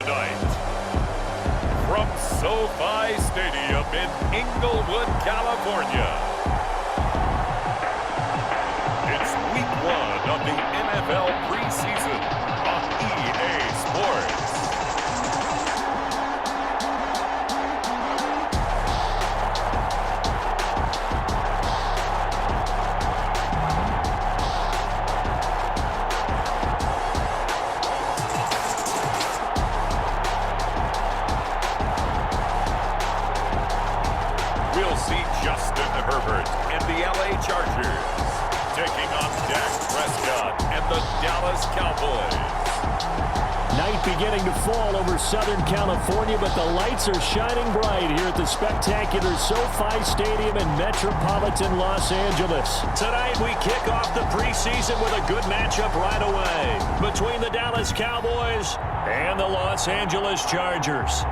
tonight. From SoFi Stadium in Inglewood, California. It's week 1 of the NFL preseason on EA Sports. We'll see Justin Herbert and the LA Chargers taking on Dak Prescott and the Dallas Cowboys. Night beginning to fall over Southern California, but the lights are shining bright here at the spectacular SoFi Stadium in metropolitan Los Angeles. Tonight we kick off the preseason with a good matchup right away between the Dallas Cowboys and the Los Angeles Chargers.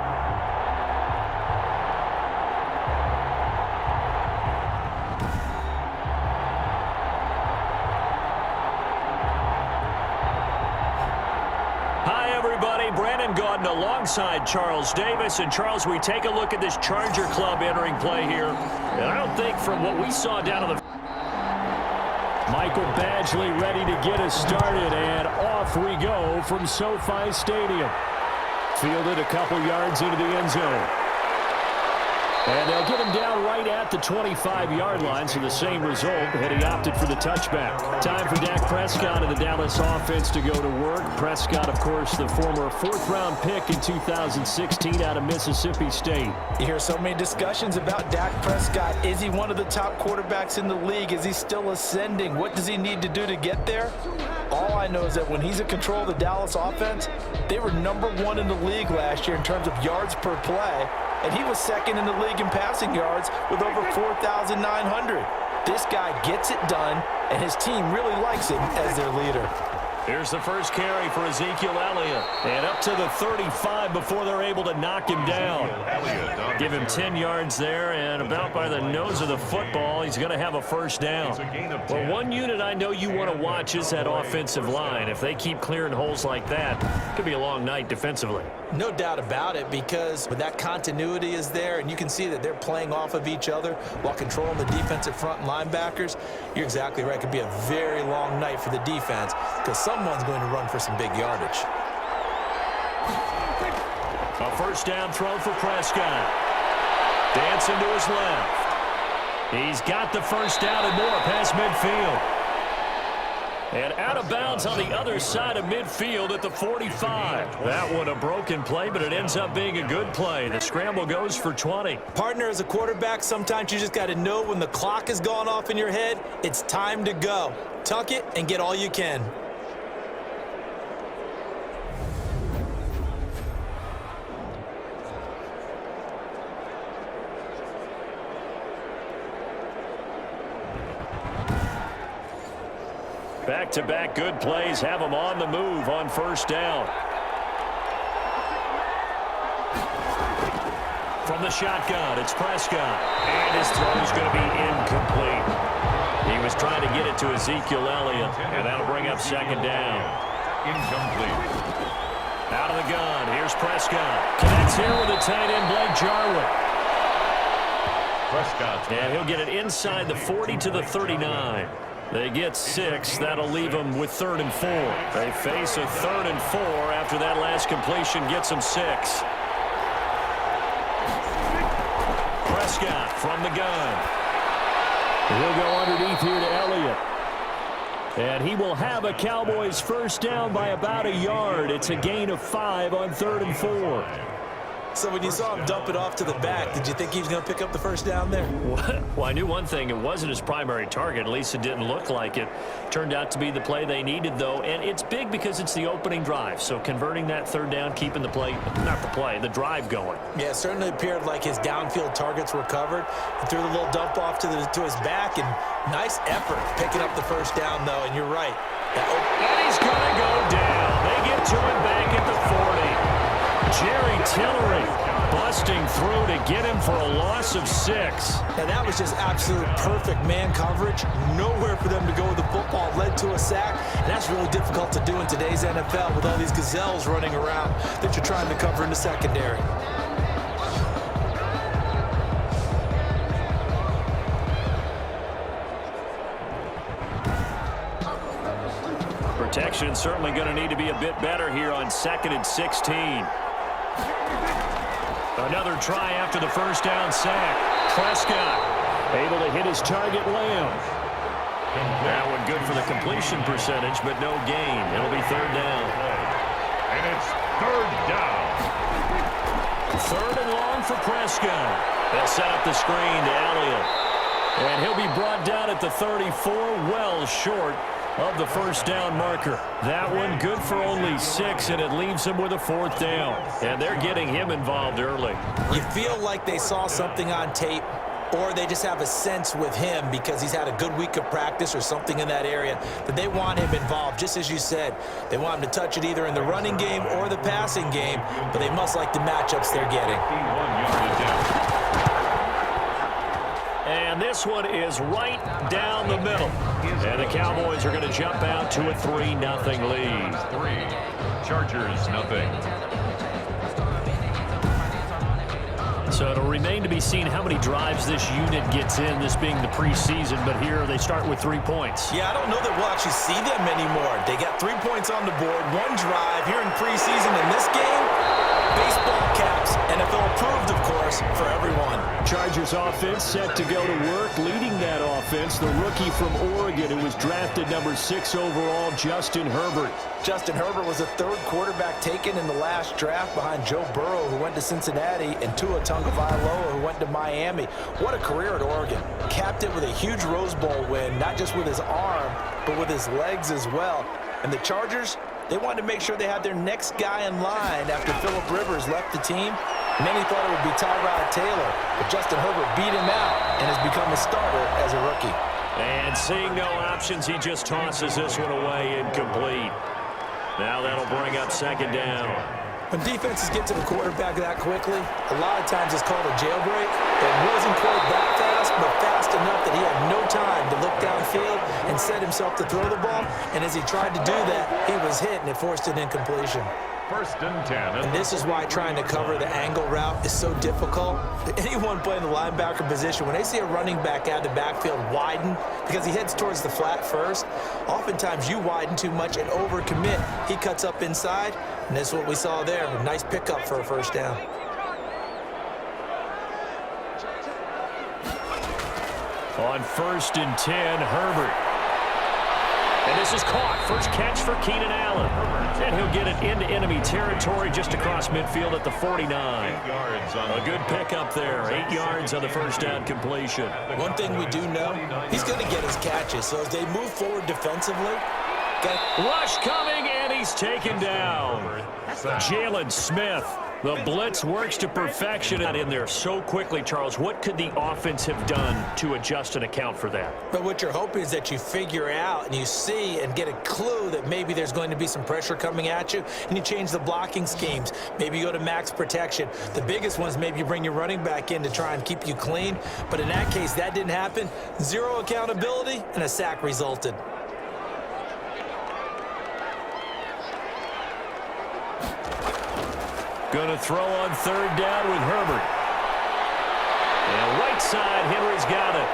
Alongside Charles Davis. And Charles, we take a look at this Charger club entering play here. And I don't think from what we saw down on the... Michael Badgley ready to get us started, and off we go from SoFi Stadium. Fielded a couple yards into the end zone. And they'll get him down right at the 25-yard line, so the same result, had he opted for the touchback. Time for Dak Prescott and the Dallas offense to go to work. Prescott, of course, the former 4th-round pick in 2016 out of Mississippi State. You hear so many discussions about Dak Prescott. Is he one of the top quarterbacks in the league? Is he still ascending? What does he need to do to get there? All I know is that when he's in control of the Dallas offense, they were #1 in the league last year in terms of yards per play. And he was 2nd in the league in passing yards with over 4,900. This guy gets it done, and his team really likes him as their leader. Here's the first carry for Ezekiel Elliott. And up to the 35 before they're able to knock him down. Give him 10 yards there, and about by the nose of the football, he's going to have a first down. Well, one unit I know you want to watch is that offensive line. If they keep clearing holes like that, it could be a long night defensively. No doubt about it, because when that continuity is there, and you can see that they're playing off of each other while controlling the defensive front and linebackers, you're exactly right. It could be a very long night for the defense, because someone's going to run for some big yardage. A first down throw for Prescott. Dancing to his left. He's got the first down and more past midfield. And out of bounds on the other side of midfield at the 45. That one a broken play, but it ends up being a good play. The scramble goes for 20. Partner, as a quarterback, sometimes you just got to know when the clock has gone off in your head, it's time to go. Tuck it and get all you can. Back-to-back good plays have them on the move on first down. From the shotgun, it's Prescott. And his throw is going to be incomplete. He was trying to get it to Ezekiel Elliott, and that'll bring up second down. Incomplete. Out of the gun, here's Prescott. Connects here with the tight end, Blake Jarwin. Prescott. And he'll get it inside the 40 to the 39. They get 6. That'll leave them with 3rd and 4. They face a 3rd and 4 after that last completion gets them 6. Prescott from the gun. He'll go underneath here to Elliott. And he will have a Cowboys first down by about a yard. It's a gain of 5 on 3rd and 4. So when you saw him dump it off to the back, did you think he was going to pick up the first down there? Well, I knew one thing. It wasn't his primary target. At least it didn't look like it. Turned out to be the play they needed, though. And it's big because it's the opening drive. So converting that 3rd down, keeping the play, not the play, the drive going. Yeah, it certainly appeared like his downfield targets were covered. He threw the little dump off to his back, and nice effort picking up the first down, though. And you're right. And he's going to go down. They get to him back at the 40. Jerry Tillery busting through to get him for a loss of 6. And that was just absolute perfect man coverage. Nowhere for them to go with the football. Led to a sack. And that's really difficult to do in today's NFL with all these gazelles running around that you're trying to cover in the secondary. Protection certainly going to need to be a bit better here on 2nd and 16. Another try after the first down sack. Prescott able to hit his target, Lamb. That one good for the completion percentage, but no gain. It'll be 3rd down. And it's 3rd down. 3rd and long for Prescott. They'll set up the screen to Elliott. And he'll be brought down at the 34, well short of the first down marker. That one good for only 6, and it leaves him with a 4th down. And they're getting him involved early. You feel like they saw something on tape, or they just have a sense with him because he's had a good week of practice or something in that area that they want him involved. Just as you said, they want him to touch it either in the running game or the passing game, but they must like the matchups they're getting. And this one is right down the middle. And the Cowboys are going to jump out to a 3-0 lead. 3, Chargers nothing. So it'll remain to be seen how many drives this unit gets in, this being the preseason. But here they start with 3 points. Yeah, I don't know that we'll actually see them anymore. They got 3 points on the board, 1 drive here in preseason. In this game, baseball caps, NFL approved, of course, for everyone. Chargers offense set to go to work. Leading that offense, the rookie from Oregon who was drafted number 6 overall, Justin Herbert. Justin Herbert was the 3rd quarterback taken in the last draft behind Joe Burrow, who went to Cincinnati, and Tua Tagovailoa, who went to Miami. What a career at Oregon. Capped it with a huge Rose Bowl win, not just with his arm, but with his legs as well. And the Chargers, they wanted to make sure they had their next guy in line after Phillip Rivers left the team. Many thought it would be Tyrod Taylor, but Justin Herbert beat him out and has become a starter as a rookie. And seeing no options, he just tosses this one away incomplete. Now that'll bring up 2nd down. When defenses get to the quarterback that quickly, a lot of times it's called a jailbreak. It wasn't quite that fast, but fast enough that he had no time to look downfield and set himself to throw the ball. And as he tried to do that, he was hit, and it forced an incompletion. 1st and 10. And this is why trying to cover the angle route is so difficult. Anyone playing the linebacker position, when they see a running back out of the backfield widen because he heads towards the flat first, oftentimes you widen too much and overcommit. He cuts up inside, and that's what we saw there. A nice pickup for a 1st down. On 1st and 10, Herbert. And this is caught. First catch for Keenan Allen. And he'll get it into enemy territory just across midfield at the 49. 8 yards on a good pickup there. 8 yards on the first down completion. One thing we do know, he's going to get his catches. So as they move forward defensively, rush coming, and he's taken down. Jalen Smith. The blitz works to perfection in there so quickly, Charles. What could the offense have done to adjust and account for that? But what you're hoping is that you figure out and you see and get a clue that maybe there's going to be some pressure coming at you, and you change the blocking schemes. Maybe you go to max protection. The biggest one is maybe you bring your running back in to try and keep you clean. But in that case, that didn't happen. 0 accountability, and a sack resulted. Going to throw on 3rd down with Herbert. And right side, Henry's got it.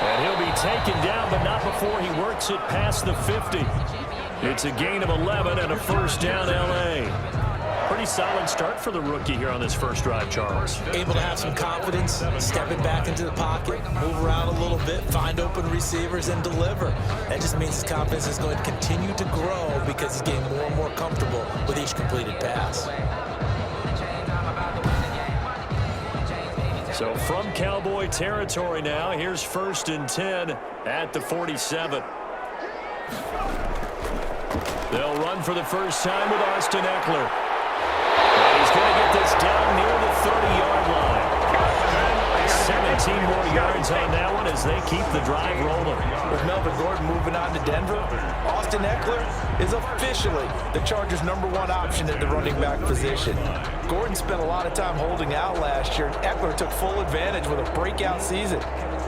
And he'll be taken down, but not before he works it past the 50. It's a gain of 11 and a 1st down, L.A. Pretty solid start for the rookie here on this first drive, Charles. Able to have some confidence, stepping back into the pocket, move around a little bit, find open receivers, and deliver. That just means his confidence is going to continue to grow because he's getting more and more comfortable with each completed pass. So from Cowboy territory now, here's 1st and 10 at the 47. They'll run for the first time with Austin Eckler. And he's going to get this down near the 30-yard line. 17 more yards on that one as they keep the drive rolling. With Melvin Gordon moving on to Denver, Austin Austin Eckler is officially the Chargers' #1 option at the running back position. Gordon spent a lot of time holding out last year. Eckler took full advantage with a breakout season.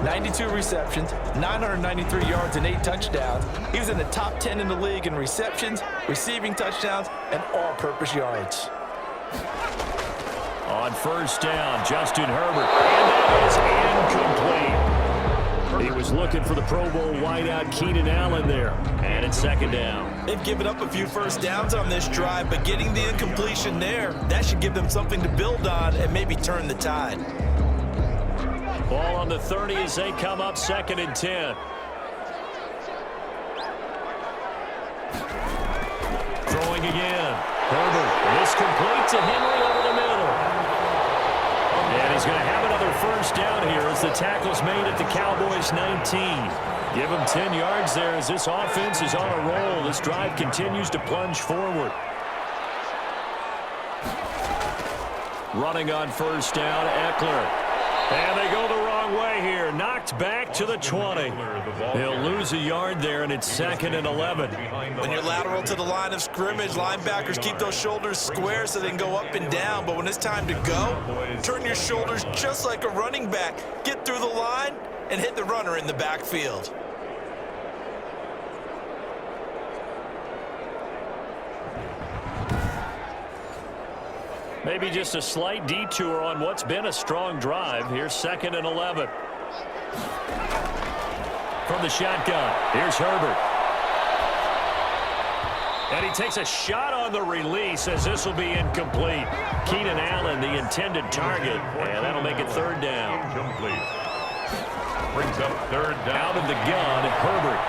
92 receptions, 993 yards, and 8 touchdowns. He was in the top 10 in the league in receptions, receiving touchdowns, and all-purpose yards. On first down, Justin Herbert, and that is incomplete. He was looking for the Pro Bowl wideout Keenan Allen there, and it's second down. They've given up a few first downs on this drive, but getting the incompletion there, that should give them something to build on and maybe turn the tide. Ball on the 30 as they come up, 2nd and 10. Throwing again. Herbert, this complete to Henry over the middle. And he's going to have another first down here as the tackle's made at the Cowboys 19. Give him 10 yards there as this offense is on a roll. This drive continues to plunge forward. Running on first down, Eckler. And they go the wrong way here. Knocked back to the 20. He'll lose a yard there, and it's 2nd and 11. When you're lateral to the line of scrimmage, linebackers keep those shoulders square so they can go up and down. But when it's time to go, turn your shoulders just like a running back. Get through the line and hit the runner in the backfield. Maybe just a slight detour on what's been a strong drive. Here's 2nd and 11. From the shotgun, here's Herbert. And he takes a shot on the release as this will be incomplete. Keenan Allen, the intended target, and that'll make it 3rd down. Incomplete. Brings up 3rd down. Out of the gun, Herbert.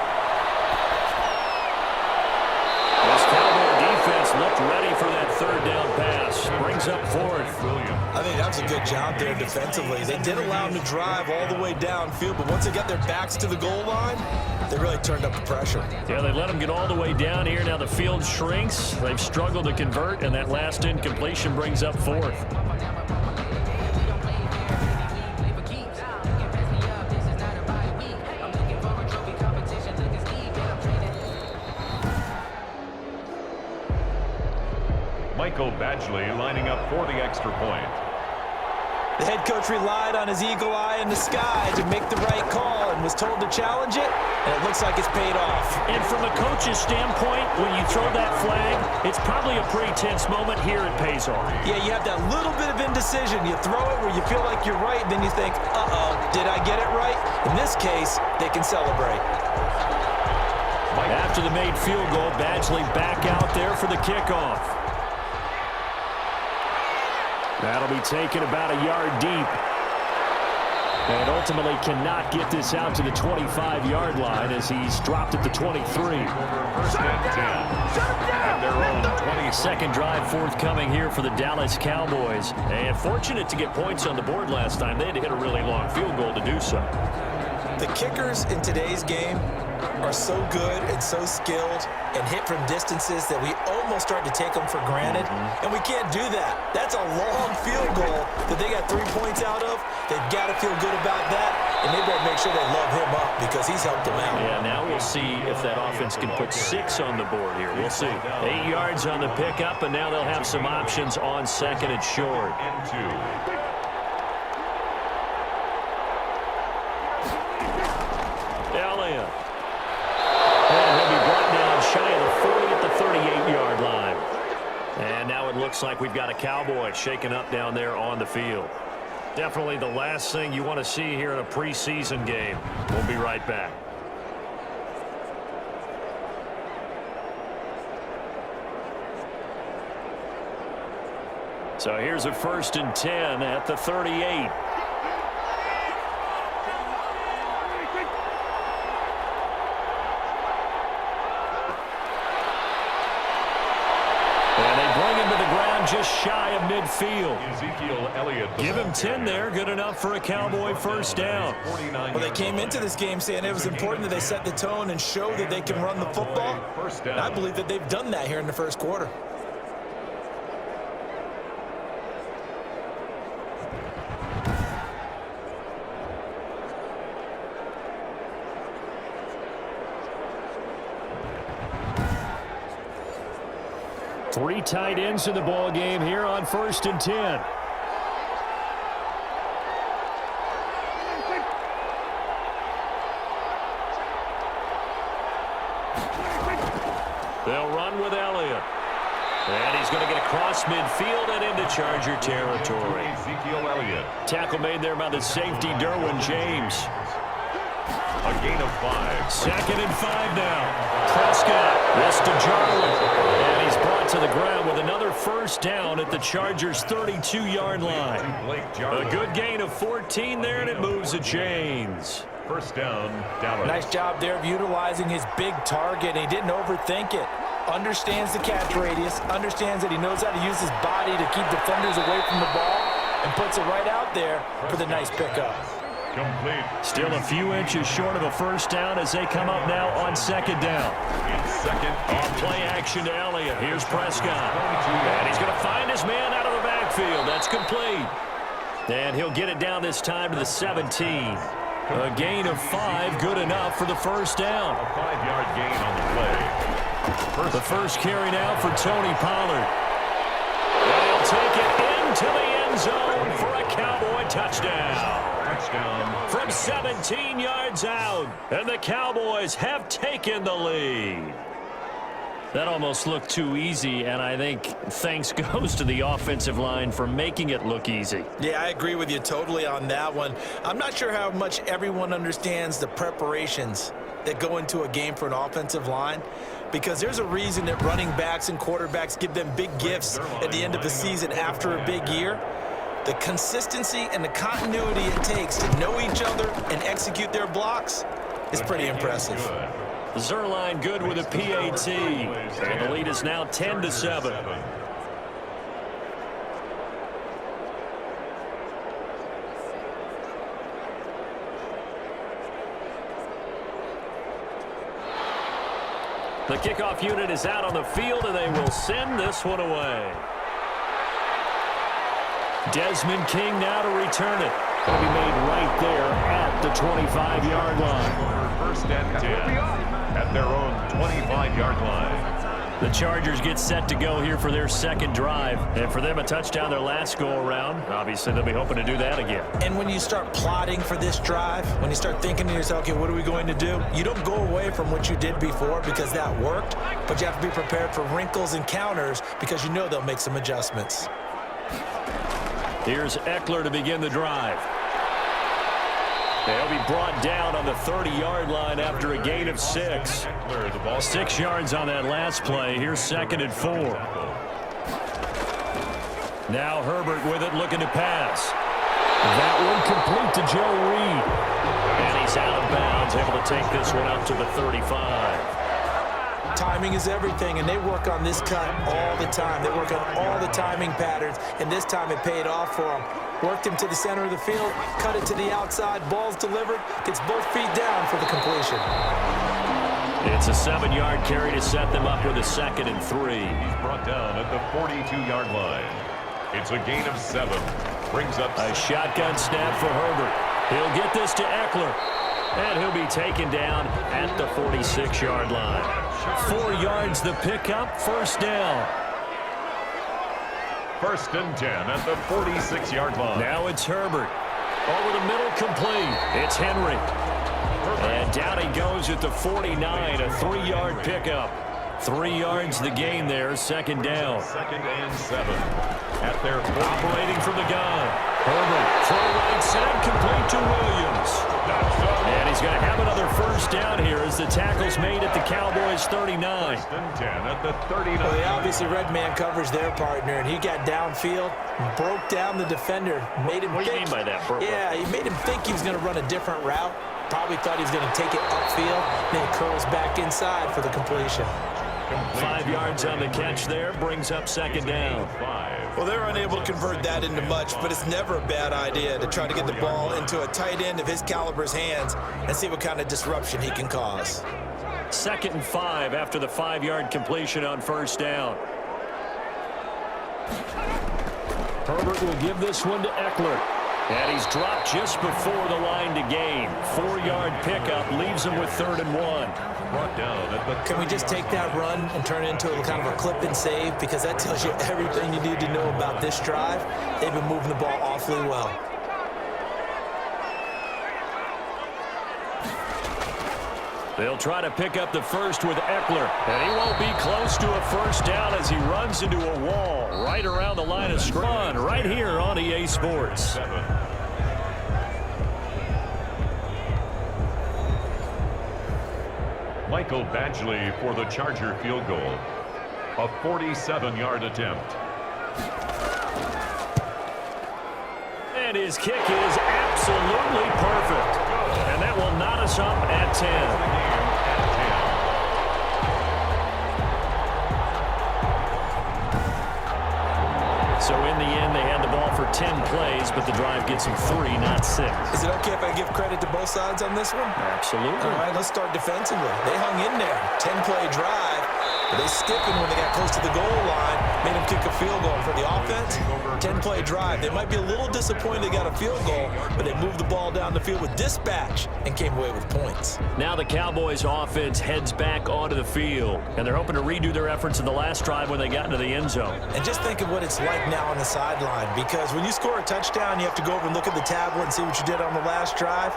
This Cowboy defense looked ready for that 3rd down pass. Brings up 4th. I think that's a good job there defensively. They did allow him to drive all the way downfield, but once they got their backs to the goal line, they really turned up the pressure. Yeah, they let him get all the way down here. Now the field shrinks. They've struggled to convert, and that last incompletion brings up 4th. Michael Badgley lining up for the extra point. The head coach relied on his eagle eye in the sky to make the right call and was told to challenge it, and it looks like it's paid off. And from a coach's standpoint, when you throw that flag, it's probably a pretty tense moment. Here it pays off. Yeah, you have that little bit of indecision. You throw it where you feel like you're right, then you think, uh-oh, did I get it right? In this case, they can celebrate. After the made field goal, Badgley back out there for the kickoff. That'll be taken about a yard deep. And ultimately cannot get this out to the 25-yard line as he's dropped at the 23. First and 10. And their own 22nd drive forthcoming here for the Dallas Cowboys. And fortunate to get points on the board last time. They had to hit a really long field goal to do so. The kickers in today's game are so good and so skilled and hit from distances that we almost start to take them for granted, and we can't do that. That's a long field goal that they got 3 points out of. They've got to feel good about that, and they better make sure they love him up because he's helped them out. Yeah, now we'll see if that offense can put 6 on the board here. We'll see. 8 yards on the pickup, and now they'll have some options on 2nd and short. and 2. Elliott. And he'll be brought down shy of the 40 at the 38-yard line. And now it looks like we've got a Cowboy shaken up down there on the field. Definitely the last thing you want to see here in a preseason game. We'll be right back. So here's a 1st and 10 at the 38. Just shy of midfield. Ezekiel Elliott. Give him 10 there. Good enough for a Cowboy first down. Well, they came into this game saying it was important that they set the tone and show that they can run the football. And I believe that they've done that here in the first quarter. Three tight ends in the ball game here on 1st and 10. They'll run with Elliott. And he's going to get across midfield and into Charger territory. Ezekiel Elliott. Tackle made there by the safety, Derwin James. A gain of 5. 2nd and 5 now. Prescott, this to Jarwin. And he's brought to the ground with another first down at the Chargers' 32-yard line. A good gain of 14 there, and it moves the chains. First down, Dallas. Nice job there of utilizing his big target. He didn't overthink it. Understands the catch radius, understands that he knows how to use his body to keep defenders away from the ball, and puts it right out there for the nice pickup. Complete. Still a few inches short of a first down as they come up now on 2nd down. Second On play action to Elliott. Here's Prescott. And he's going to find his man out of the backfield. That's complete. And he'll get it down this time to the 17. A gain of 5, good enough for the first down. A 5-yard gain on the play. The first carry now for Tony Pollard. And he'll take it into the end zone for a Cowboy touchdown. Touchdown. From 17 yards out, and the Cowboys have taken the lead. That almost looked too easy, and I think thanks goes to the offensive line for making it look easy. Yeah, I agree with you totally on that one. I'm not sure how much everyone understands the preparations that go into a game for an offensive line, because there's a reason that running backs and quarterbacks give them big gifts at the end of the season after a big year. The consistency and the continuity it takes to know each other and execute their blocks is pretty impressive. Zerline good with a PAT, and the lead is now 10-7. The kickoff unit is out on the field, and they will send this one away. Desmond King now to return it. It'll be made right there at the 25-yard line. First and 10 at their own 25-yard line. The Chargers get set to go here for their second drive. And for them, a touchdown their last go-around. Obviously, they'll be hoping to do that again. And when you start plotting for this drive, when you start thinking to yourself, okay, what are we going to do? You don't go away from what you did before because that worked, but you have to be prepared for wrinkles and counters because you know they'll make some adjustments. Here's Eckler to begin the drive. They'll be brought down on the 30-yard line after a gain of 6. 6 yards on that last play. Here's 2nd and 4. Now Herbert with it, looking to pass. That one complete to Joe Reed. And he's out of bounds, able to take this one up to the 35. Timing is everything, and they work on this cut all the time. They work on all the timing patterns, and this time it paid off for them. Worked him to the center of the field, cut it to the outside, ball's delivered, gets both feet down for the completion. It's a 7-yard carry to set them up with a 2nd and 3. He's brought down at the 42-yard line. It's a gain of 7. Brings up a shotgun snap for Herbert. He'll get this to Eckler. And he'll be taken down at the 46-yard line. 4 yards the pickup, first down. First and 10 at the 46-yard line. Now it's Herbert. Over the middle, complete. It's Henry. And down he goes at the 49, a 3-yard pickup. 3 yards the gain there, second down. 2nd and 7 at their operating from the gun. Herbert, throw right side, complete to Williams. And he's going to have another first down here as the tackle's made at the Cowboys' 39. First and 10 at the 39. Well, they obviously red man covers their partner, and he got downfield, broke down the defender, made him What do you think. mean by that, Burpo? Yeah, he made him think he was going to run a different route. Probably thought he was going to take it upfield, then it curls back inside for the completion. 5 yards on the catch there, brings up second down. Well, they're unable to convert that into much, but it's never a bad idea to try to get the ball into a tight end of his caliber's hands and see what kind of disruption he can cause. 2nd and 5 after the 5-yard completion on first down. Herbert will give this one to Eckler. And he's dropped just before the line to gain. 4-yard pickup leaves him with 3rd and 1. Brought down at the Can we just take that run and turn it into a kind of a clip and save? Because that tells you everything you need to know about this drive. They've been moving the ball awfully well. They'll try to pick up the first with Eckler. And he won't be close to a first down as he runs into a wall right around the line of scrimmage. Right here on EA Sports. Michael Badgley for the Charger field goal. A 47-yard attempt. And his kick is absolutely perfect. And that will knot us up at 10. So in the end, they had the ball for 10 plays, but the drive gets them 3, not 6. Is it okay if I give credit to both sides on this one? Absolutely. All right, let's start defensively. They hung in there. 10-play drive. But they stiffened when they got close to the goal line, made them kick a field goal. For the offense, 10-play drive. They might be a little disappointed they got a field goal, but they moved the ball down the field with dispatch and came away with points. Now the Cowboys offense heads back onto the field, and they're hoping to redo their efforts in the last drive when they got into the end zone. And just think of what it's like now on the sideline, because when you score a touchdown, you have to go over and look at the tablet and see what you did on the last drive.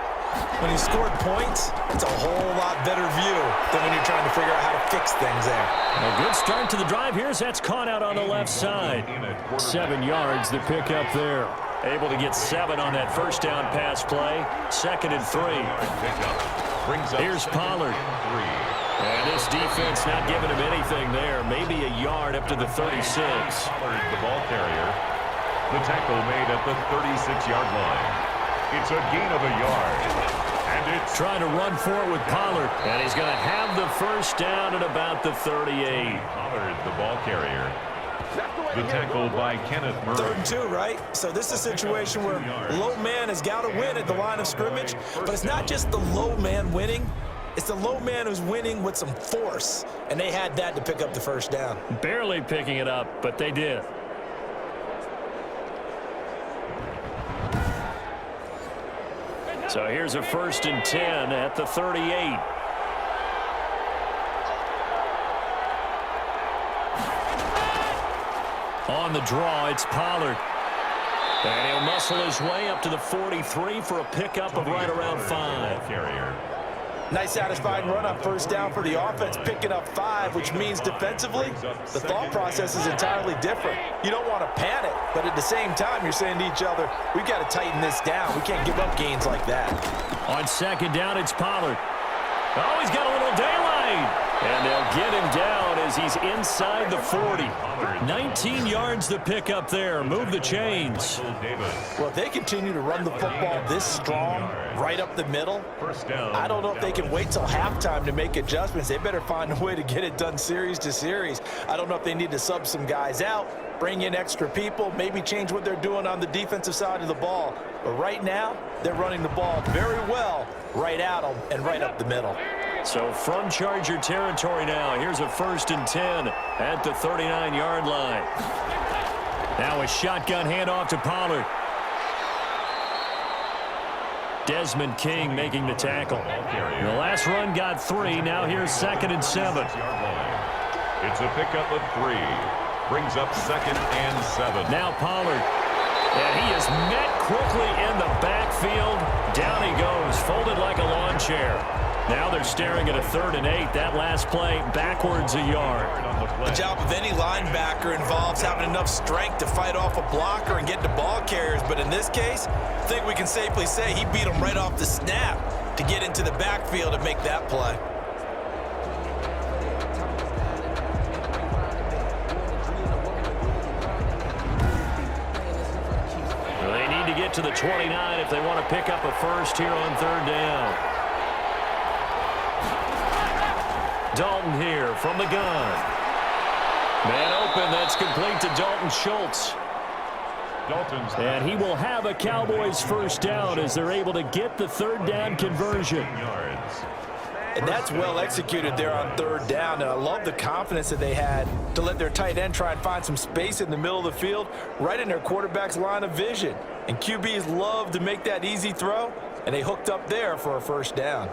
When you scored points, it's a whole lot better view than when you're trying to figure out how to fix things there. A good start to the drive. Here's that's caught out on the left side. 7 yards the pick up there. Able to get 7 on that first down pass play. 2nd and 3. Here's Pollard. And this defense not giving him anything there. Maybe a yard up to the 36. Pollard, the ball carrier. The tackle made at the 36-yard line. It's a gain of a yard. And it's trying to run for it with Pollard. And he's going to have the first down at about the 38. Pollard, the ball carrier. The tackle by Kenneth Murray. 3rd and 2, right? So this is a situation where low man has got to win at the line of scrimmage. But it's not just the low man winning. It's the low man who's winning with some force. And they had that to pick up the first down. Barely picking it up, but they did. So here's a 1st and 10 at the 38. On the draw, it's Pollard. And he'll muscle his way up to the 43 for a pickup of right around 5. Nice satisfying run on first down for the offense, picking up 5, which means defensively, the thought process is entirely different. You don't want to panic, but at the same time, you're saying to each other, we've got to tighten this down. We can't give up gains like that. On 2nd down, it's Pollard. Oh, he's got a little daylight. And they'll get him down as he's inside the 40. 19 yards to pick up there. Move the chains. Well, if they continue to run the football this strong, right up the middle, I don't know if they can wait till halftime to make adjustments. They better find a way to get it done series to series. I don't know if they need to sub some guys out, bring in extra people, maybe change what they're doing on the defensive side of the ball. But right now, they're running the ball very well right at them and right up the middle. So from Charger territory now, here's a 1st and 10 at the 39-yard line. Now a shotgun handoff to Pollard. Desmond King making the tackle. The last run got 3. Now here's 2nd and 7. It's a pickup of 3. Brings up 2nd and 7. Now Pollard. And he is met quickly in the backfield. Down he goes, folded like a lawn chair. Now they're staring at a 3rd and 8. That last play backwards a yard. The job of any linebacker involves having enough strength to fight off a blocker and get to ball carriers. But in this case, I think we can safely say he beat him right off the snap to get into the backfield and make that play. Well, they need to get to the 29 if they want to pick up a first here on 3rd down. Dalton here from the gun. Man open, that's complete to Dalton Schultz. And he will have a Cowboys first down as they're able to get the 3rd down conversion. And that's well executed there on third down. And I love the confidence that they had to let their tight end try and find some space in the middle of the field, right in their quarterback's line of vision. And QBs love to make that easy throw, and they hooked up there for a first down.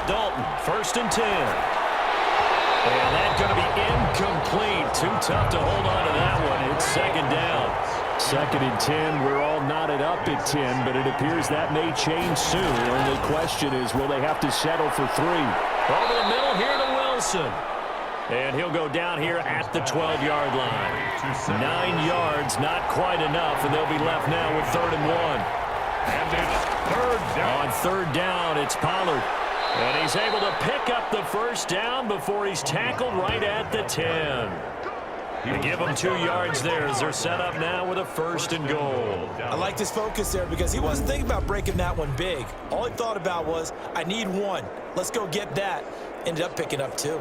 Dalton, 1st and 10. And that's going to be incomplete. Too tough to hold on to that one. It's 2nd down. 2nd and 10. We're all knotted up at 10, but it appears that may change soon. Only question is, will they have to settle for 3? Over the middle here to Wilson. And he'll go down here at the 12-yard line. 9 yards, not quite enough, and they'll be left now with 3rd and 1. And it's 3rd down. On 3rd down, it's Pollard. And he's able to pick up the first down before he's tackled right at the 10. You give him 2 yards there as they're set up now with a 1st and goal. I liked his focus there because he wasn't thinking about breaking that one big. All he thought about was, I need 1. Let's go get that. Ended up picking up 2.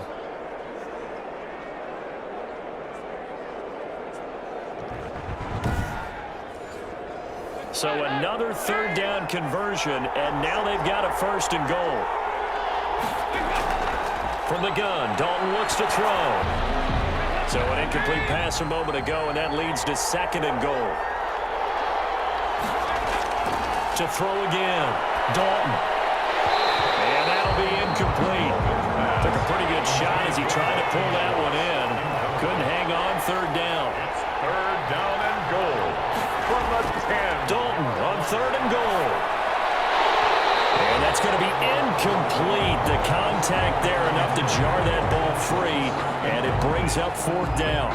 So another 3rd down conversion, and now they've got a 1st and goal. From the gun, Dalton looks to throw. So an incomplete pass a moment ago, and that leads to 2nd and goal. To throw again, Dalton. And that'll be incomplete. Took a pretty good shot as he tried to pull that one in. Couldn't hang on 3rd down. It's 3rd down and goal. From the 10. Dalton on 3rd and goal. And that's going to be incomplete. The contact there enough to jar that ball free, and it brings up 4th down.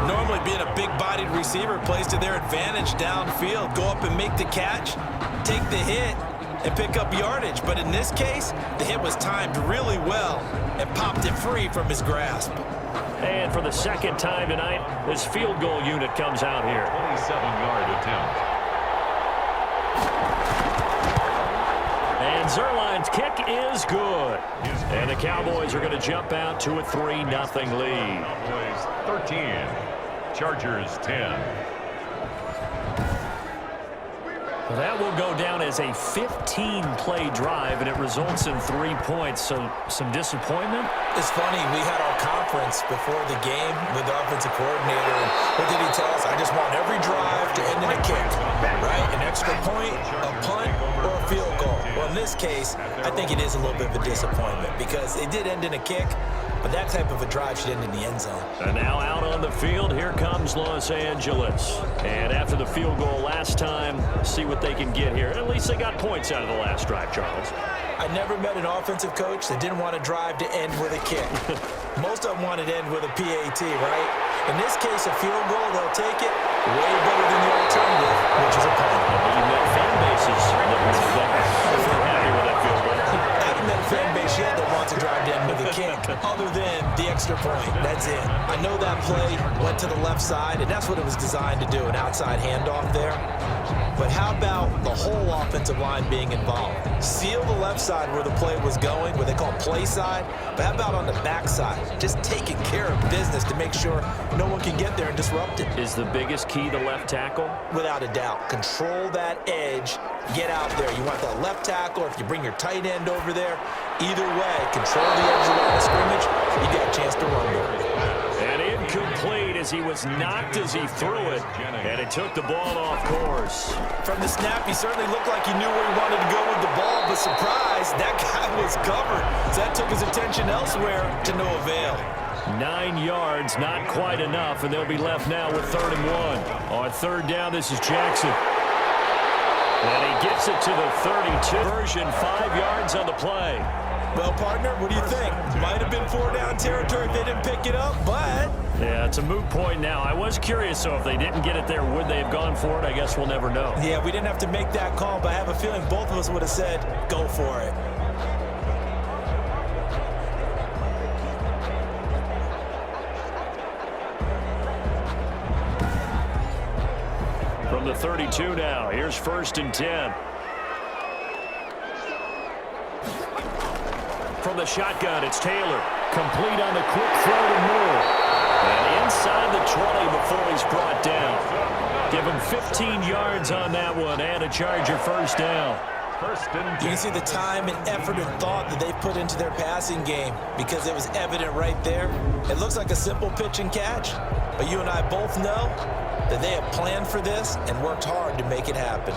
Normally being a big-bodied receiver plays to their advantage downfield. Go up and make the catch, take the hit, and pick up yardage. But in this case, the hit was timed really well and popped it free from his grasp. And for the 2nd time tonight, this field goal unit comes out here. 27-yard attempt. And Zerline's kick is good. And the Cowboys are going to jump out to a 3-0 lead. Cowboys 13, Chargers 10. That will go down as a 15-play drive, and it results in 3 points. So some disappointment? It's funny, we had our conference before the game with the offensive coordinator. What did he tell us? I just want every drive to end in a kick, right? An extra point, a punt, or a field goal. Well, in this case, I think it is a little bit of a disappointment because it did end in a kick, but that type of a drive should end in the end zone. And now out on the field, here comes Los Angeles. And after the field goal last time, see what they can get here. At least they got points out of the last drive, Charles. I never met an offensive coach that didn't want a drive to end with a kick. Most of them wanted to end with a PAT, right? In this case, a field goal, they'll take it way better than the alternative, which is a punt. You met fan bases that were happy with that field goal. I haven't met a fan base yet that wants a drive to end with a kick, other than the extra point. That's it. I know that play went to the left side, and that's what it was designed to do, an outside handoff there. But how about the whole offensive line being involved? Seal the left side where the play was going, what they call play side. But how about on the back side? Just taking care of business to make sure no one can get there and disrupt it. Is the biggest key the left tackle? Without a doubt. Control that edge. Get out there. You want that left tackle, or if you bring your tight end over there, either way, control the edge of the line of scrimmage, you got a chance to run there. And incomplete as he was knocked as he threw it, and it took the ball off course. From the snap, he certainly looked like he knew where he wanted to go with the ball, but surprise, that guy was covered. So that took his attention elsewhere to no avail. 9 yards, not quite enough, and they'll be left now with 3rd and 1. On 3rd down, this is Jackson. And he gets it to the 32. Version 5 yards on the play. Well, partner, what do you think? Might have been 4-down territory if they didn't pick it up, but... Yeah, it's a moot point now. I was curious, so if they didn't get it there, would they have gone for it? I guess we'll never know. Yeah, we didn't have to make that call, but I have a feeling both of us would have said, go for it. From the 32 now, here's 1st and 10. From the shotgun, it's Taylor. Complete on the quick throw to Moore. And inside the 20 before he's brought down. Give him 15 yards on that one and a Charger first down. You can see the time and effort and thought that they put into their passing game because it was evident right there. It looks like a simple pitch and catch, but you and I both know that they have planned for this and worked hard to make it happen.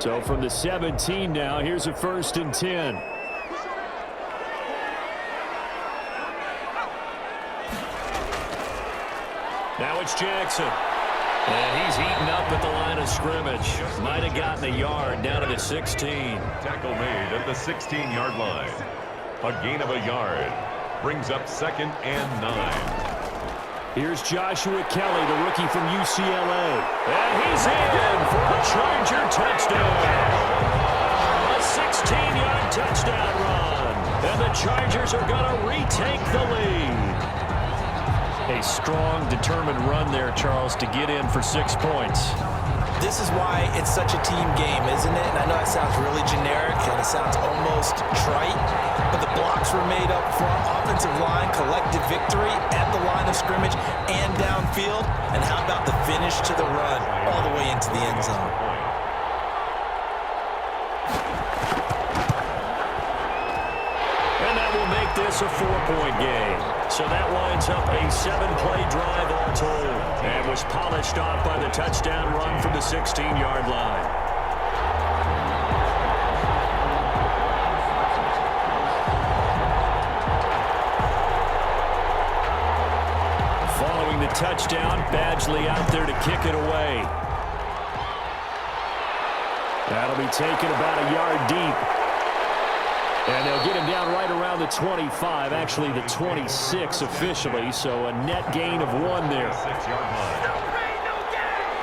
So from the 17 now, here's a 1st and 10. Now it's Jackson. And he's eaten up at the line of scrimmage. Might have gotten a yard down to the 16. Tackle made at the 16-yard line. A gain of a yard. Brings up 2nd and 9. Here's Joshua Kelly, the rookie from UCLA. And he's in for a Charger touchdown. A 16-yard touchdown run. And the Chargers are going to retake the lead. A strong, determined run there, Charles, to get in for 6 points. This is why it's such a team game, isn't it? And I know it sounds really generic and it sounds almost trite, but the blocks were made up front, offensive line, collective victory at the line of scrimmage and downfield. And how about the finish to the run all the way into the end zone? And that will make this a 4-point game. So that winds up a 7-play drive all told and was polished off by the touchdown run from the 16-yard line. Following the touchdown, Badgley out there to kick it away. That'll be taken about a yard deep. And they'll get him down right around the 25, actually the 26 officially, so a net gain of 1 there.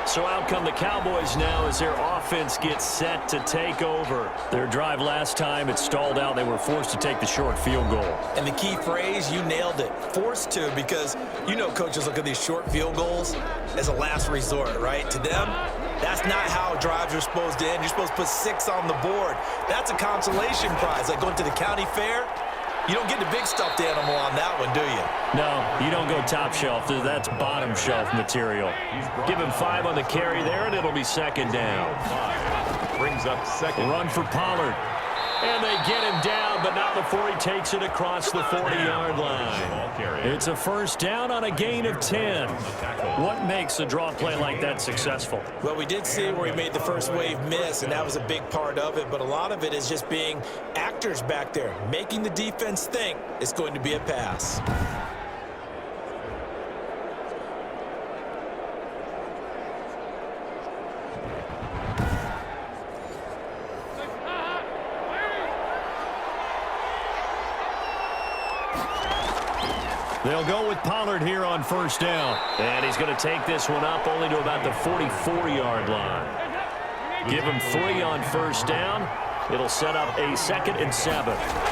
So out come the Cowboys now as their offense gets set to take over. Their drive last time, it stalled out. They were forced to take the short field goal. And the key phrase, you nailed it, forced to, because you know coaches look at these short field goals as a last resort, right? To them, that's not how drives are supposed to end. You're supposed to put 6 on the board. That's a consolation prize, like going to the county fair. You don't get the big stuffed animal on that one, do you? No, you don't go top shelf. That's bottom shelf material. Give him 5 on the carry there, and it'll be 2nd down. Brings up 2nd. Run for Pollard. And they get him down, but not before he takes it across the 40-yard line. It's a 1st down on a gain of 10. What makes a draw play like that successful? Well, we did see where he made the first wave miss, and that was a big part of it. But a lot of it is just being actors back there, making the defense think it's going to be a pass. They'll go with Pollard here on 1st down. And he's going to take this one up only to about the 44-yard line. Give him 3 on 1st down. It'll set up a 2nd and 7.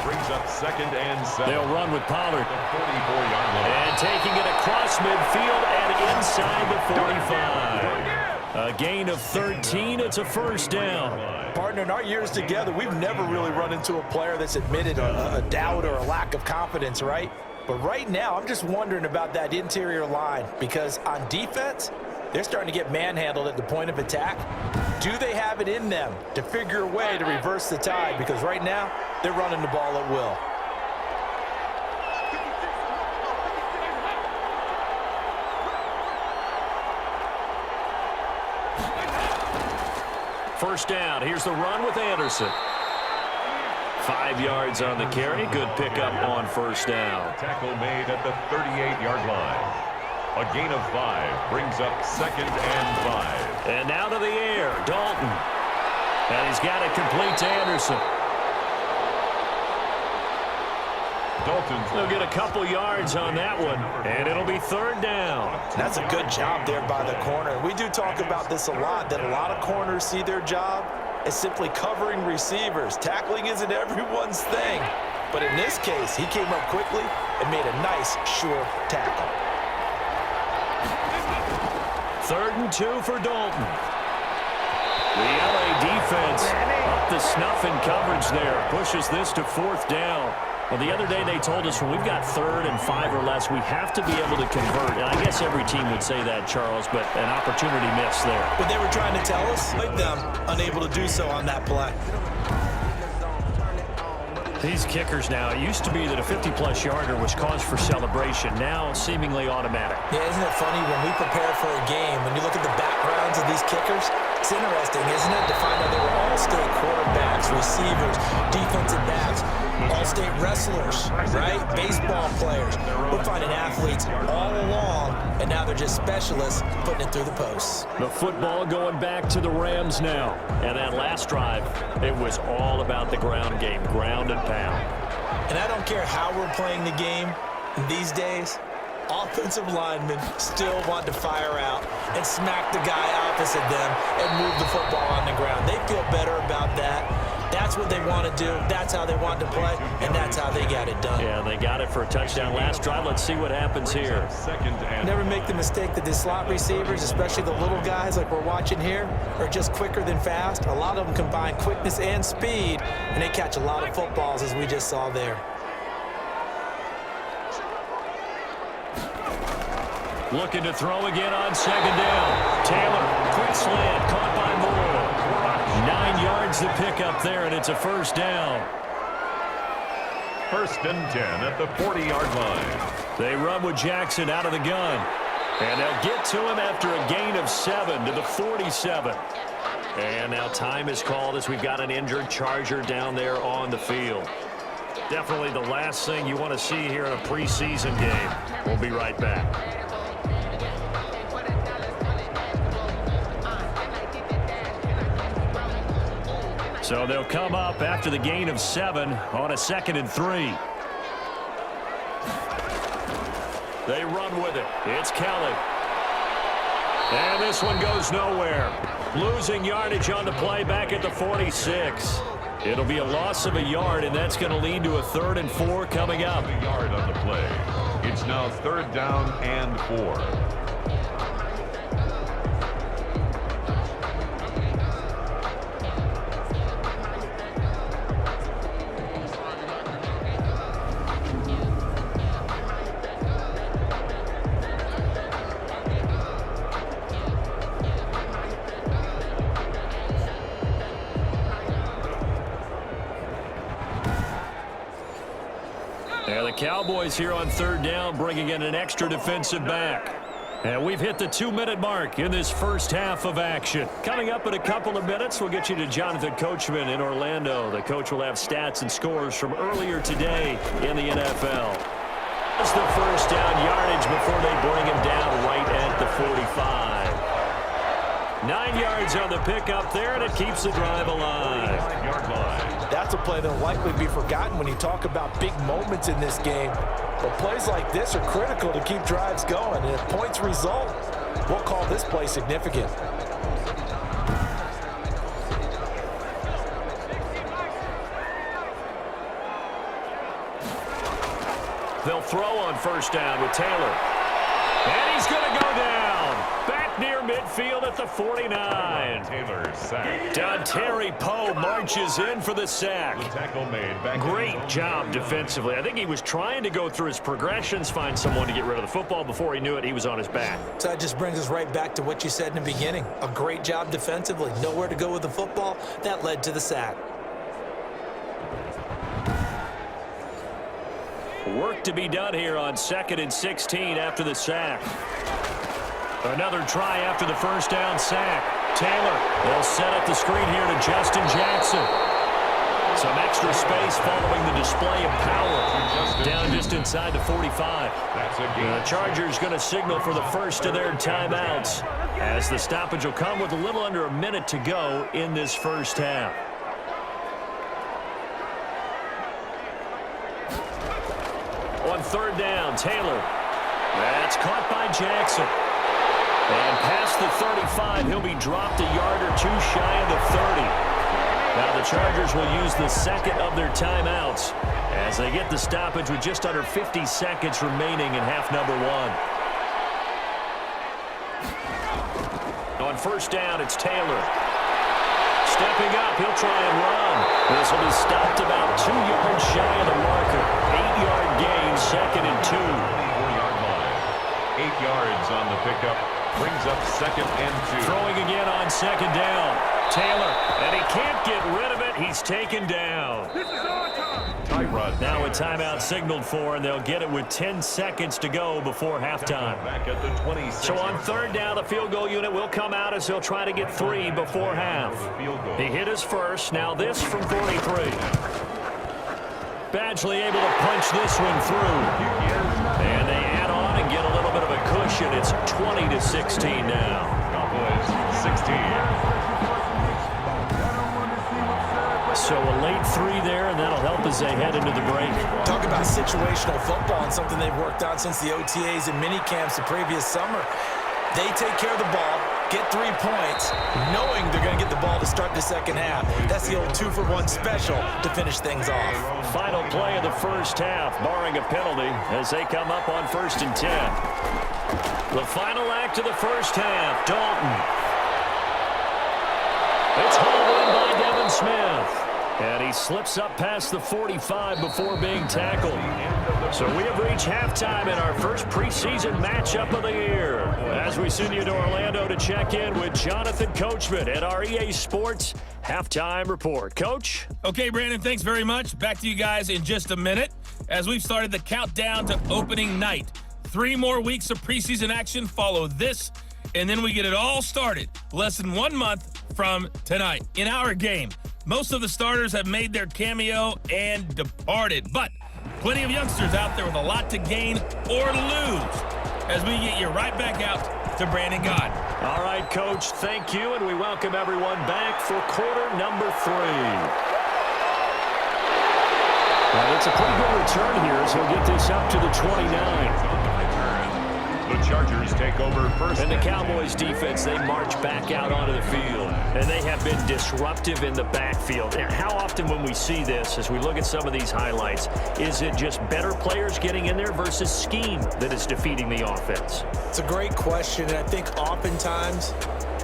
Brings up 2nd and 7. They'll run with Pollard. The 44-yard line. And taking it across midfield and inside the 45. A gain of 13. It's a 1st down. Partner, in our years together, we've never really run into a player that's admitted a doubt or a lack of confidence, right? But right now, I'm just wondering about that interior line because on defense, they're starting to get manhandled at the point of attack. Do they have it in them to figure a way to reverse the tide? Because right now, they're running the ball at will. First down. Here's the run with Anderson. 5 yards on the carry. Good pickup on 1st down. Tackle made at the 38-yard line. A gain of 5 brings up 2nd and 5. And now to the air, Dalton. And he's got it complete to Anderson. They'll get a couple yards on that one, and it'll be 3rd down. That's a good job there by the corner. We do talk about this a lot, that a lot of corners see their job as simply covering receivers. Tackling isn't everyone's thing. But in this case, he came up quickly and made a nice, sure tackle. 3rd and 2 for Dalton. The LA defense up the snuff in coverage there. Pushes this to 4th down. Well, the other day they told us when we've got 3rd and 5 or less, we have to be able to convert. And I guess every team would say that, Charles, but an opportunity missed there. What they were trying to tell us, like them, unable to do so on that play. These kickers now, it used to be that a 50-plus yarder was cause for celebration. Now, seemingly automatic. Yeah, isn't it funny when we prepare for a game, when you look at the backgrounds of these kickers, it's interesting, isn't it, to find out they were all-state quarterbacks, receivers, defensive backs, all-state wrestlers, right? Baseball players. We're finding athletes all along, and now they're just specialists putting it through the posts. The football going back to the Rams now. And that last drive, it was all about the ground game, ground and pound. And I don't care how we're playing the game these days, offensive linemen still want to fire out and smack the guy opposite them and move the football on the ground. They feel better about that. That's what they want to do. That's how they want to play, and that's how they got it done. Yeah, they got it for a touchdown last drive. Let's see what happens here. Never make the mistake that the slot receivers, especially the little guys like we're watching here, are just quicker than fast. A lot of them combine quickness and speed, and they catch a lot of footballs, as we just saw there. Looking to throw again on 2nd down. Taylor, quick slant, caught by Moore. 9 yards to pick up there, and it's a 1st down. 1st and 10 at the 40-yard line. They run with Jackson out of the gun. And they'll get to him after a gain of 7 to the 47. And now time is called as we've got an injured Charger down there on the field. Definitely the last thing you want to see here in a preseason game. We'll be right back. So they'll come up after the gain of 7 on a 2nd and 3. They run with it. It's Kelly. And this one goes nowhere. Losing yardage on the play back at the 46. It'll be a loss of a yard, and that's going to lead to a 3rd and 4 coming up. A yard on the play. It's now 3rd down and 4. And the Cowboys here on 3rd down, bringing in an extra defensive back. And we've hit the 2-minute mark in this first half of action. Coming up in a couple of minutes, we'll get you to Jonathan Coachman in Orlando. The coach will have stats and scores from earlier today in the NFL. That's the 1st down yardage before they bring him down right at the 45. 9 yards on the pickup there, and it keeps the drive alive. That's a play that will likely be forgotten when you talk about big moments in this game. But plays like this are critical to keep drives going. And if points result, we'll call this play significant. They'll throw on 1st down with Taylor. And he's going to go down. Back near midfield at the 49. Taylor sack. Dontari Poe marches in for the sack. Tackle made. Great job defensively. I think he was trying to go through his progressions, find someone to get rid of the football. Before he knew it, he was on his back. So that just brings us right back to what you said in the beginning. A great job defensively. Nowhere to go with the football. That led to the sack. Work to be done here on 2nd and 16 after the sack. Another try after the 1st down sack. Taylor, they'll set up the screen here to Justin Jackson. Some extra space following the display of power. Down just inside the 45. The Chargers going to signal for the first of their timeouts, as the stoppage will come with a little under a minute to go in this first half. On 3rd down, Taylor. That's caught by Jackson. And past the 35, he'll be dropped a yard or two shy of the 30. Now the Chargers will use the 2nd of their timeouts as they get the stoppage with just under 50 seconds remaining in half number 1. On 1st down, it's Taylor. Stepping up, he'll try and run. This will be stopped about 2 yards shy of the marker. 8-yard gain, 2nd and 2. 4-yard line. 8 yards on the pickup. Brings up 2nd and 2. Throwing again on 2nd down. Taylor, and he can't get rid of it. He's taken down. Now a timeout signaled for, and they'll get it with 10 seconds to go before halftime. Back at the 26. So on 3rd down, the field goal unit will come out as he'll try to get 3 before half. He hit his first. Now this from 43. Badgley able to punch this one through. And they add on and get a little bit of a cushion. It's 20-16 now. Cowboys 16. So a late 3 there, and that'll help as they head into the break. Talk about situational football and something they've worked on since the OTAs and mini camps the previous summer. They take care of the ball, get 3 points, knowing they're going to get the ball to start the second half. That's the old 2-for-1 special to finish things off. Final play of the first half, barring a penalty, as they come up on 1st and 10. The final act of the first half, Dalton. It's hauled in by Devin Smith. And he slips up past the 45 before being tackled. So we have reached halftime in our first preseason matchup of the year. As we send you to Orlando to check in with Jonathan Coachman at our EA Sports Halftime Report. Coach? Okay, Brandon, thanks very much. Back to you guys in just a minute as we've started the countdown to opening night. 3 more weeks of preseason action follow this, and then we get it all started less than 1 month from tonight. In our game, most of the starters have made their cameo and departed, but plenty of youngsters out there with a lot to gain or lose as we get you right back out to Brandon God. All right, Coach, thank you, and we welcome everyone back for quarter number 3. Well, it's a pretty good return here as he'll get this up to the 29. The Chargers take over first. And the Cowboys defense, they march back out onto the field. And they have been disruptive in the backfield. And how often when we see this, as we look at some of these highlights, is it just better players getting in there versus scheme that is defeating the offense? It's a great question, and I think oftentimes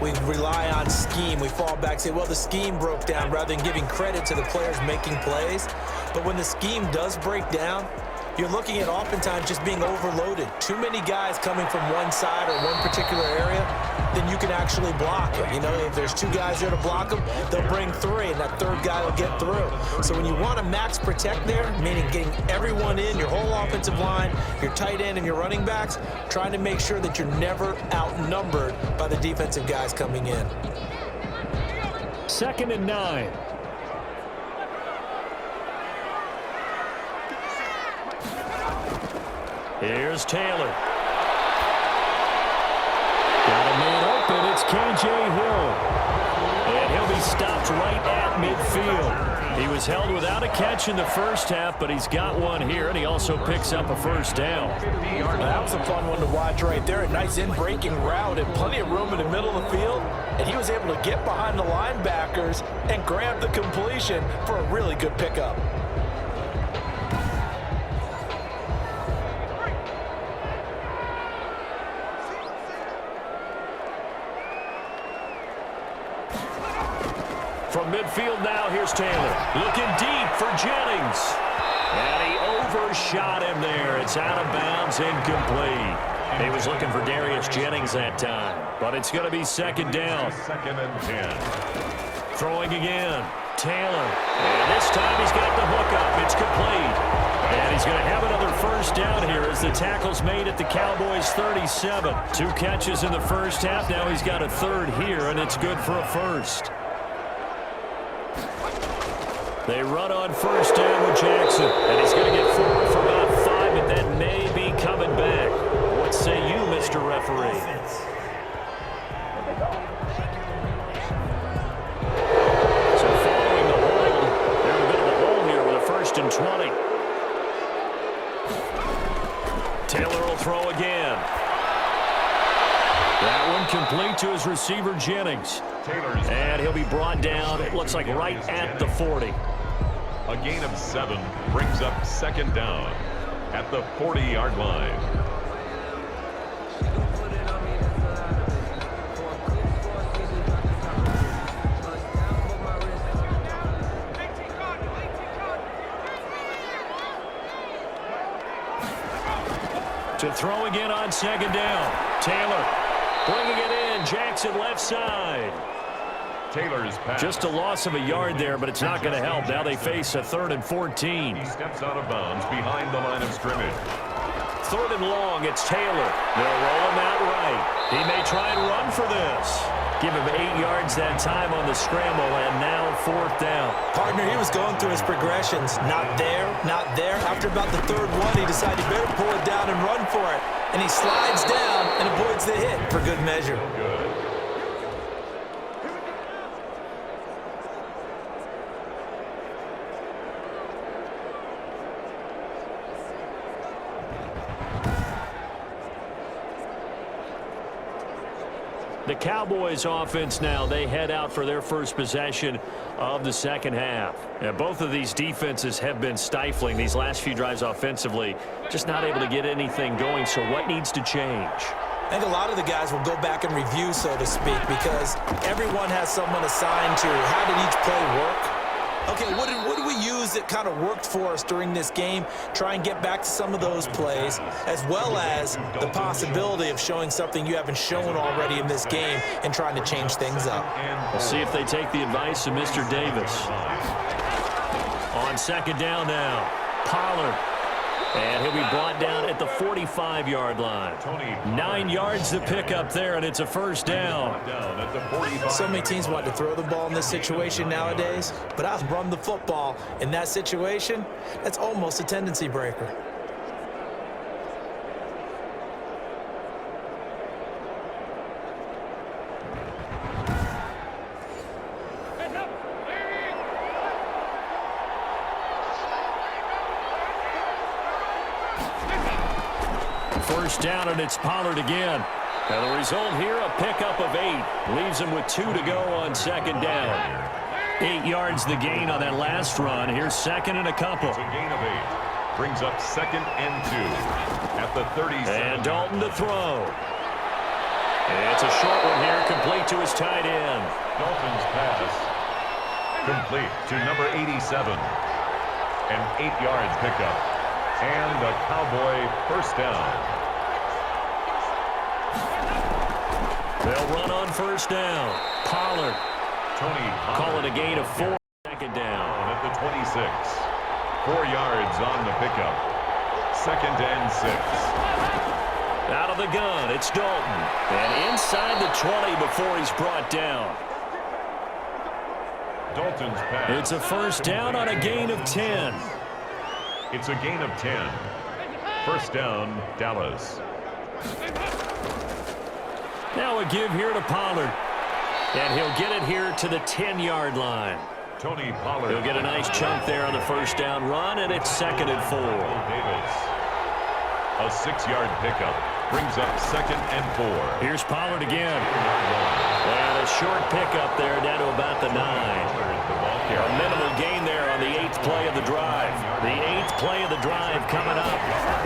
we rely on scheme. We fall back and say, well, the scheme broke down, rather than giving credit to the players making plays. But when the scheme does break down, you're looking at oftentimes just being overloaded. Too many guys coming from one side or one particular area, then you can actually block it. You know, if there's 2 guys there to block them, they'll bring 3, and that 3rd guy will get through. So when you want to max protect there, meaning getting everyone in, your whole offensive line, your tight end, and your running backs, trying to make sure that you're never outnumbered by the defensive guys coming in. 2nd and 9. Here's Taylor. Got a man open. It's KJ Hill. And he'll be stopped right at midfield. He was held without a catch in the first half, but he's got one here, and he also picks up a first down. That was a fun one to watch right there. A nice in-breaking route and plenty of room in the middle of the field. And he was able to get behind the linebackers and grab the completion for a really good pickup. From midfield now, here's Taylor. Looking deep for Jennings. And he overshot him there. It's out of bounds, incomplete. He was looking for Darius Jennings that time. But it's going to be 2nd down. 2nd and 10. Throwing again. Taylor. And this time he's got the hook up. It's complete. And he's going to have another first down here as the tackle's made at the Cowboys 37. 2 catches in the first half. Now he's got a 3rd here, and it's good for a first. They run on first down with Jackson, and he's going to get forward for about 5, but that may be coming back. What say you, Mr. Referee? So following the hold, there's a bit of a hole here with a 1st and 20. Taylor will throw again. That one complete to his receiver, Jennings. And he'll be brought down, it looks like right at the 40. A gain of 7 brings up 2nd down at the 40-yard line. throw again on second down. Taylor bringing it in. Jackson left side. Taylor's pass. Just a loss of a yard there, but it's not going to help. Now they face a 3rd and 14. He steps out of bounds behind the line of scrimmage. 3rd and long. It's Taylor. They'll roll him out right. He may try and run for this. Give him 8 yards that time on the scramble, and now 4th down. Partner, he was going through his progressions. Not there, not there. After about the 3rd one, he decided he better pull it down and run for it. And he slides down and avoids the hit for good measure. Good. The Cowboys offense now, they head out for their first possession of the second half. Yeah, both of these defenses have been stifling these last few drives offensively, just not able to get anything going. So what needs to change? I think a lot of the guys will go back and review, so to speak, because everyone has someone assigned to how did each play work. Okay, what did we use that kind of worked for us during this game? Try and get back to some of those plays, as well as the possibility of showing something you haven't shown already in this game and trying to change things up. We'll see if they take the advice of Mr. Davis. On second down now, Pollard. And he'll be brought down at the 45-yard line. 9 yards to pick up there, and it's a first down. So many teams want to throw the ball in this situation nowadays, but I'll run the football. In that situation, that's almost a tendency breaker. First down, and it's Pollard again. And the result here, a pickup of 8. Leaves him with 2 to go on second down. 8 yards the gain on that last run. Here's second and a couple. It's a gain of 8. Brings up 2nd and 2 at the 37. And Dalton to throw. It's a short one here, complete to his tight end. Dalton's pass complete to number 87. An 8 yards pickup. And the Cowboy first down. They'll run on first down. Pollard. Call it a gain of 4. Second down. At the 26. 4 yards on the pickup. 2nd and 6. Out of the gun, it's Dalton. And inside the 20 before he's brought down. Dalton's pass. It's a first down on a gain of 10. It's a gain of 10. First down, Dallas. Now a give here to Pollard. And he'll get it here to the 10-yard line. Tony Pollard. He'll get a nice chunk there on the first down run, and it's 2nd and 4. Davis. A 6-yard pickup. Brings up 2nd and 4. Here's Pollard again. And a short pickup there down to about the 9. A minimal gain there on the 8th play of the drive. The 8th play of the drive coming up.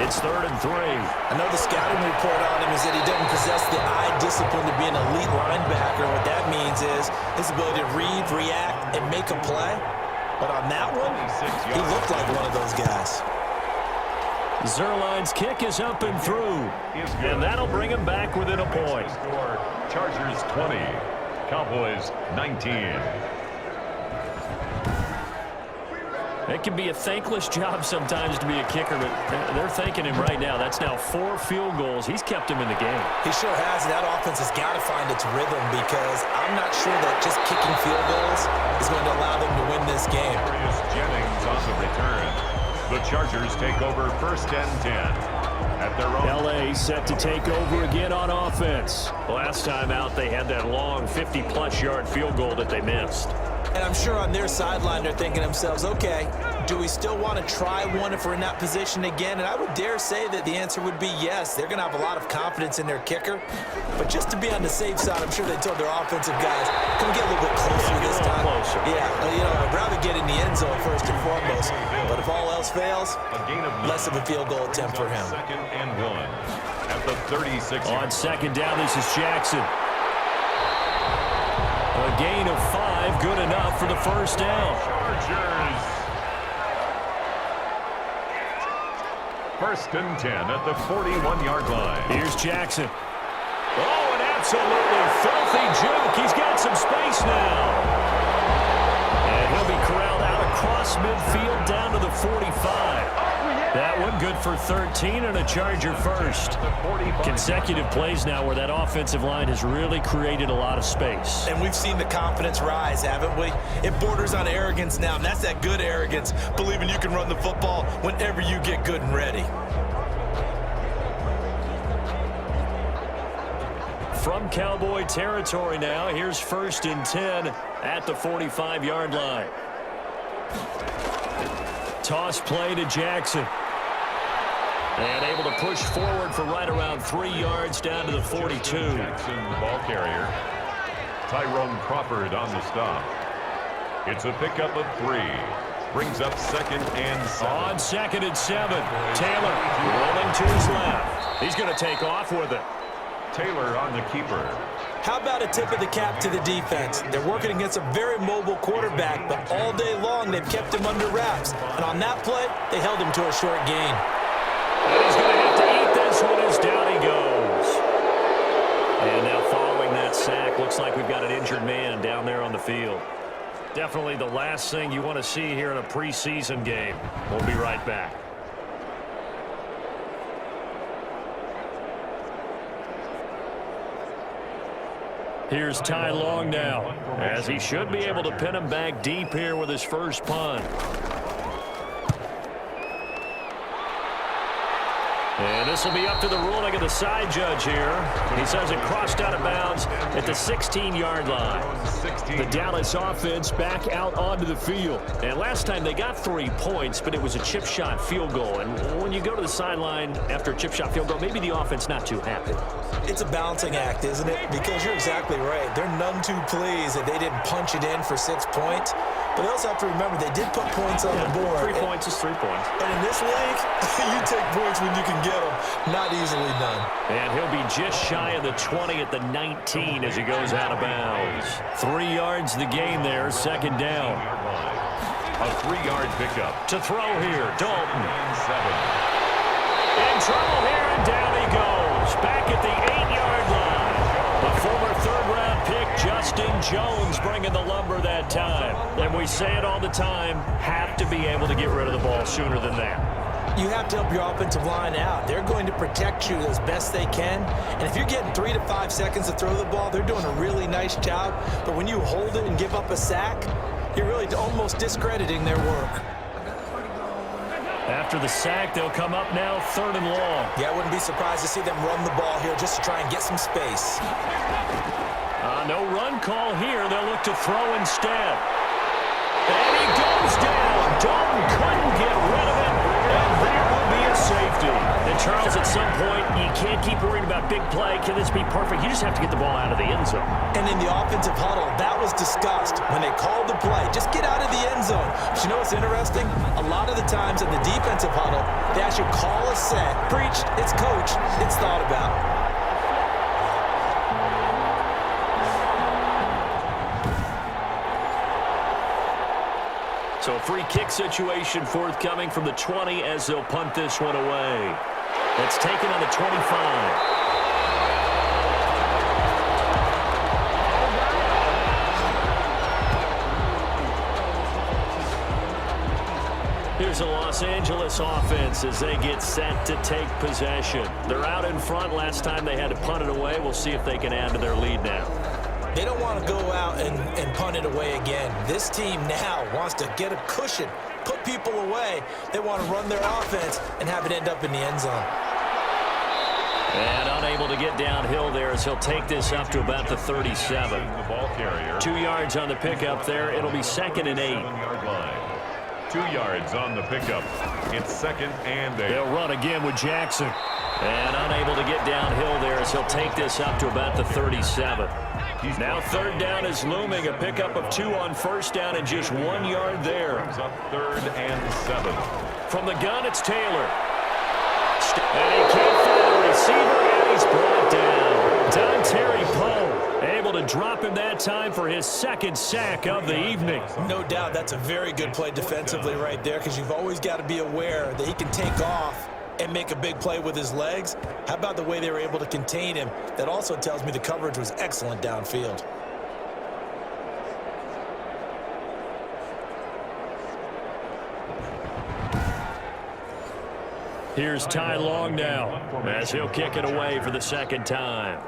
It's 3rd and 3. I know the scouting report on him is that he doesn't possess the eye discipline to be an elite linebacker. What that means is his ability to read, react, and make a play. But on that one, he looked like one of those guys. Zerline's kick is up and through. And that'll bring him back within a point. Chargers 20. Cowboys 19. It can be a thankless job sometimes to be a kicker, but they're thanking him right now. That's now 4 field goals. He's kept him in the game. He sure has. That offense has got to find its rhythm because I'm not sure that just kicking field goals is going to allow them to win this game. Jennings on the return. The Chargers take over 1st and 10. At their own. LA set to take over again on offense. Last time out, they had that long 50-plus yard field goal that they missed. And I'm sure on their sideline they're thinking to themselves, okay, do we still want to try one if we're in that position again? And I would dare say that the answer would be yes. They're going to have a lot of confidence in their kicker. But just to be on the safe side, I'm sure they told their offensive guys, can we get a little bit closer this time? Closer. Yeah, you know, I'd rather get in the end zone first and foremost. But if all else fails, less of a field goal attempt for him. 2nd and 1 at the 36. On second down, this is Jackson. A gain of 5, good enough for the first down. Chargers. First and 10 at the 41-yard line. Here's Jackson. Oh, an absolutely filthy juke. He's got some space now. And he'll be corralled out across midfield down to the 45. That one good for 13 and a Charger first. Consecutive plays now where that offensive line has really created a lot of space. And we've seen the confidence rise, haven't we? It borders on arrogance now, and that's that good arrogance, believing you can run the football whenever you get good and ready. From Cowboy territory now, here's first and 10 at the 45-yard line. Toss play to Jackson. And able to push forward for right around 3 yards down to the 42. Jackson, the ball carrier. Tyrone Crawford on the stop. It's a pickup of 3. Brings up second and 7. On 2nd and 7. Taylor rolling to his left. He's going to take off with it. Taylor on the keeper. How about a tip of the cap to the defense? They're working against a very mobile quarterback, but all day long they've kept him under wraps. And on that play, they held him to a short gain. And he's going to have to eat this one as down he goes. And now following that sack, looks like we've got an injured man down there on the field. Definitely the last thing you want to see here in a preseason game. We'll be right back. Here's Ty Long now, as he should be able to pin him back deep here with his first punt. And this will be up to the ruling of the side judge here. He says it crossed out of bounds at the 16-yard line. The Dallas offense back out onto the field. And last time they got 3 points, but it was a chip shot field goal. And when you go to the sideline after a chip shot field goal, maybe the offense not too happy. It's a balancing act, isn't it? Because you're exactly right. They're none too pleased that they didn't punch it in for 6 points. But they also have to remember they did put points on the board. 3 points is 3 points. And in this league, you take points when you can get them. Not easily done. And he'll be just shy of the 20 at the 19 as he goes out of bounds. 3 yards the gain there, second down. A 3-yard pickup. To throw here, Dalton. And 7. In trouble here, and down he goes. Back at the 8-yard line. The former third-round pick, Justin Jones, bringing the lumber that time. And we say it all the time, have to be able to get rid of the ball sooner than that. You have to help your offensive line out. They're going to protect you as best they can. And if you're getting 3 to 5 seconds to throw the ball, they're doing a really nice job. But when you hold it and give up a sack, you're really almost discrediting their work. After the sack, they'll come up now 3rd and long. Yeah, I wouldn't be surprised to see them run the ball here just to try and get some space. No run call here. They'll look to throw instead. And he goes down. Dalton couldn't get rid of it. And there will be a safety. And Charles, at some point, you can't keep worrying about big play. Can this be perfect? You just have to get the ball out of the end zone. And in the offensive huddle, that was discussed when they called the play. Just get out of the end zone. But you know what's interesting? A lot of the times in the defensive huddle, they actually call a set. Preached, it's coached, it's thought about. So a free kick situation forthcoming from the 20 as they'll punt this one away. It's taken on the 25. Here's the Los Angeles offense as they get set to take possession. They're out in front. Last time they had to punt it away. We'll see if they can add to their lead now. They don't want to go out and punt it away again. This team now wants to get a cushion, put people away. They want to run their offense and have it end up in the end zone. And unable to get downhill there as he'll take this up to about the 37. The ball carrier. 2 yards on the pickup there. It'll be 2nd and 8. 7-yard line. 2 yards on the pickup. It's 2nd and 8. They'll run again with Jackson. And unable to get downhill there as he'll take this up to about the 37. Now 3rd down is looming. A pickup of 2 on 1st down and just 1 yard there. Brings up 3rd and 7. From the gun, it's Taylor. And he can't find a receiver, and he's brought down. Dontari Poe able to drop him that time for his 2nd sack of the evening. No doubt that's a very good play defensively right there, because you've always got to be aware that he can take off and make a big play with his legs. How about the way they were able to contain him? That also tells me the coverage was excellent downfield. Here's Ty Long now, as he'll kick it away for the second time.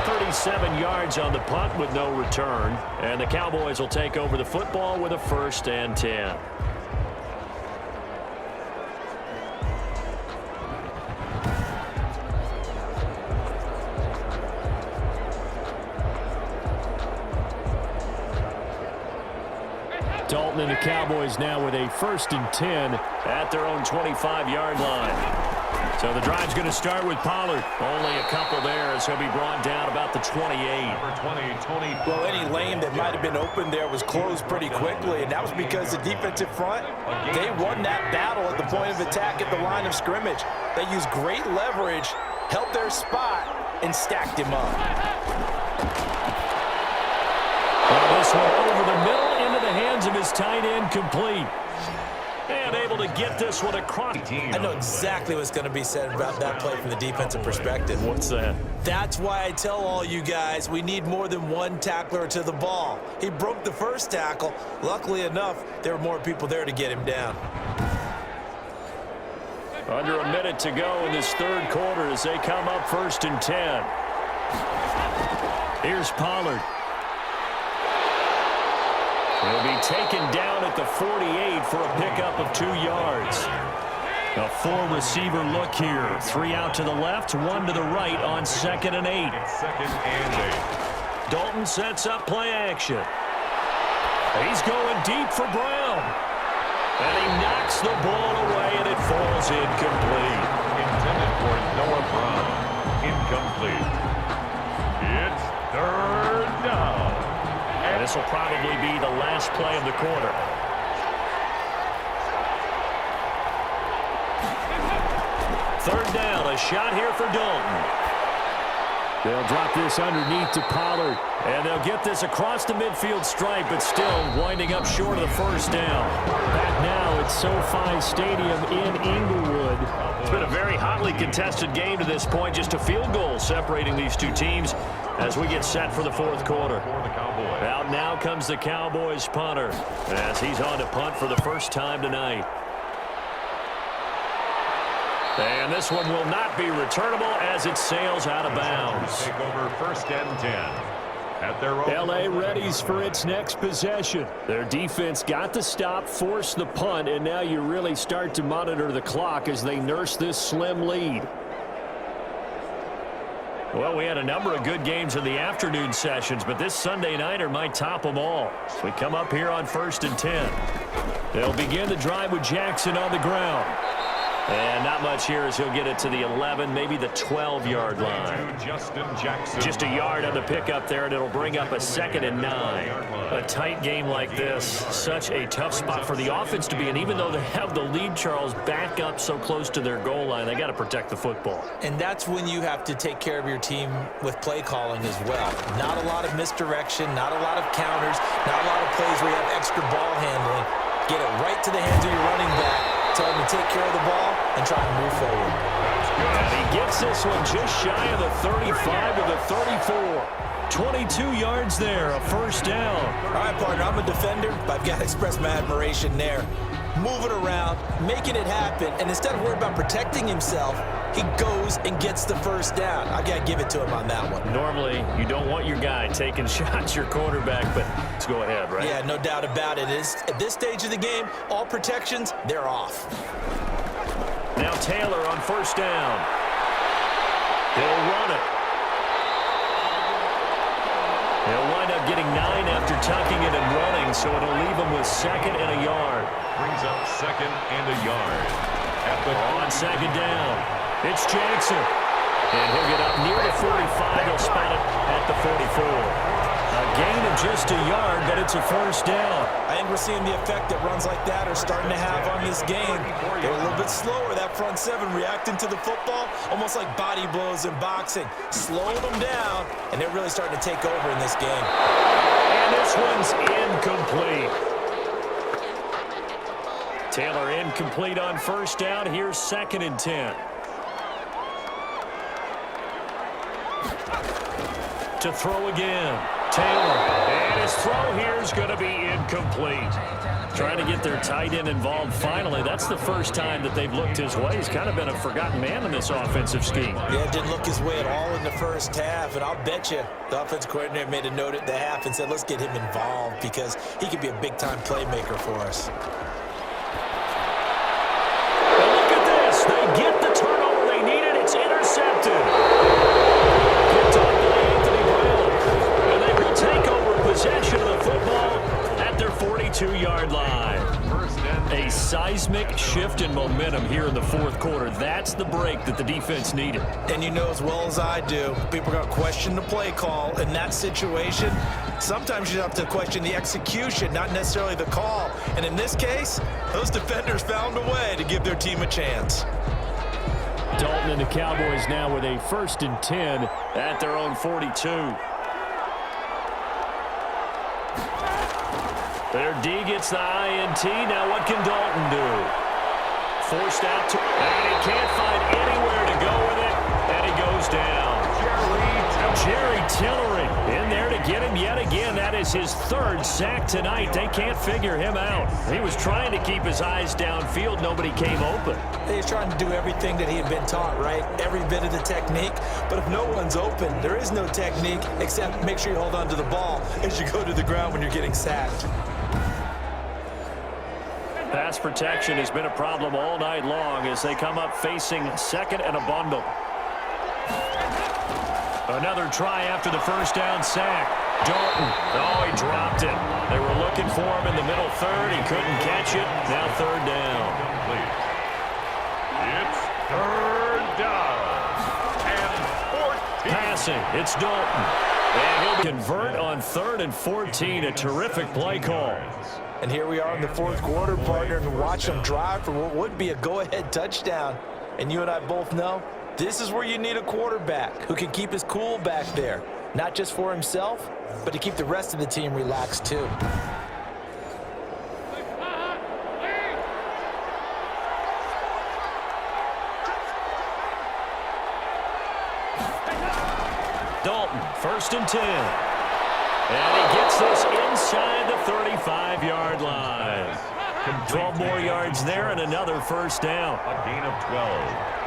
.37 yards on the punt with no return, and the Cowboys will take over the football with a 1st and 10. Dalton and the Cowboys now with a 1st and 10 at their own 25-yard line. So the drive's going to start with Pollard. Only a couple there as he'll be brought down about the 28. Number 20. Well, any lane that might have been open there was closed pretty quickly, and that was because the defensive front, they won that battle at the point of attack at the line of scrimmage. They used great leverage, held their spot, and stacked him up. Well, this one over the middle into the hands of his tight end, complete. And able to get this one across. I know exactly what's going to be said about that play from the defensive perspective. What's that? That's why I tell all you guys we need more than one tackler to the ball. He broke the first tackle. Luckily enough, there were more people there to get him down. Under a minute to go in this 3rd quarter as they come up 1st and 10. Here's Pollard. He'll be taken down at the 48 for a pickup of 2 yards. A 4-receiver look here. 3 out to the left, 1 to the right on 2nd and 8. It's 2nd and 8. Dalton sets up play action. He's going deep for Brown. And he knocks the ball away, and it falls incomplete. Intended for Noah Brown. Incomplete. It's 3rd down. And this will probably be the last play of the quarter. Third down, a shot here for Dalton. They'll drop this underneath to Pollard, and they'll get this across the midfield stripe, but still winding up short of the 1st down. Back now at SoFi Stadium in Inglewood. It's been a very hotly contested game to this point, just a field goal separating these two teams as we get set for the 4th quarter. Out now comes the Cowboys punter as he's on to punt for the first time tonight. And this one will not be returnable as it sails out of bounds. Take over 1st and 10. At their own LA readies for its next possession. Their defense got the stop, forced the punt, and now you really start to monitor the clock as they nurse this slim lead. Well, we had a number of good games in the afternoon sessions, but this Sunday nighter might top them all. So we come up here on 1st and 10. They'll begin the drive with Jackson on the ground. And not much here as he'll get it to the 11, maybe the 12-yard line. Just a yard on the pickup there, and it'll bring up a 2nd and 9. A tight game like this, such a tough spot for the offense to be in. Even though they have the lead, Charles, back up so close to their goal line, they got to protect the football. And that's when you have to take care of your team with play calling as well. Not a lot of misdirection, not a lot of counters, not a lot of plays where you have extra ball handling. Get it right to the hands of your running back. Tell him to take care of the ball and try and move forward. And he gets this one just shy of the 35 to the 34. 22 yards there, a 1st down. All right, partner, I'm a defender, but I've got to express my admiration there. Moving around, making it happen, and instead of worrying about protecting himself, he goes and gets the 1st down. I got to give it to him on that one. Normally, you don't want your guy taking shots, your quarterback, but let's go ahead, right? Yeah, no doubt about it. At this stage of the game, all protections, they're off. Now Taylor on 1st down. He'll run it. He'll wind up getting 9 after tucking it and running, so it'll leave him with 2nd and a yard. Brings up 2nd and a yard. On 2nd down, it's Jackson. And he'll get up near the 45. He'll spot it at the 44. gain of just a yard, but it's a first down. I think we're seeing the effect that runs like that are starting to have on this game. They're a little bit slower, that front seven, reacting to the football, almost like body blows in boxing, slowing them down, and they're really starting to take over in this game. And this one's incomplete. Taylor incomplete on first down. Here's 2nd and 10. To throw again. Taylor. And his throw here is going to be incomplete. Trying to get their tight end involved finally. That's the first time that they've looked his way. He's kind of been a forgotten man in this offensive scheme. Yeah, it didn't look his way at all in the first half, and I'll bet you the offensive coordinator made a note at the half and said, let's get him involved because he could be a big-time playmaker for us. And look at this. They get the turnover they needed. It's intercepted. Picked off by Anthony Brown. And they will take over possession of the football at their 42-yard line. A seismic shift in momentum here in the fourth quarter. That's the break that the defense needed. And you know as well as I do, people are going to question the play call in that situation. Sometimes you have to question the execution, not necessarily the call. And in this case, those defenders found a way to give their team a chance. Dalton and the Cowboys now with a 1st and 10 at their own 42. Their D gets the INT. Now what can Dalton do? Forced out to, and he can't find anywhere to go with it, and he goes down. Jerry Tillery in there to get him yet again. That is his 3rd sack tonight. They can't figure him out. He was trying to keep his eyes downfield. Nobody came open. He's trying to do everything that he had been taught, right? Every bit of the technique. But if no one's open, there is no technique except make sure you hold on to the ball as you go to the ground when you're getting sacked. Pass protection has been a problem all night long as they come up facing 2nd and a bundle. Another try after the first down sack. Dalton. Oh, he dropped it. They were looking for him in the middle 3rd. He couldn't catch it. Now 3rd down. It's 3rd down. And 14. Passing. It's Dalton. And he'll convert on 3rd and 14. A terrific play call. And here we are in the fourth quarter, partner, and watch them drive for what would be a go-ahead touchdown. And you and I both know this is where you need a quarterback who can keep his cool back there, not just for himself, but to keep the rest of the team relaxed too. Dalton, 1st and 10. And he gets this inside the 35-yard line. 12 more yards there and another first down. A gain of 12.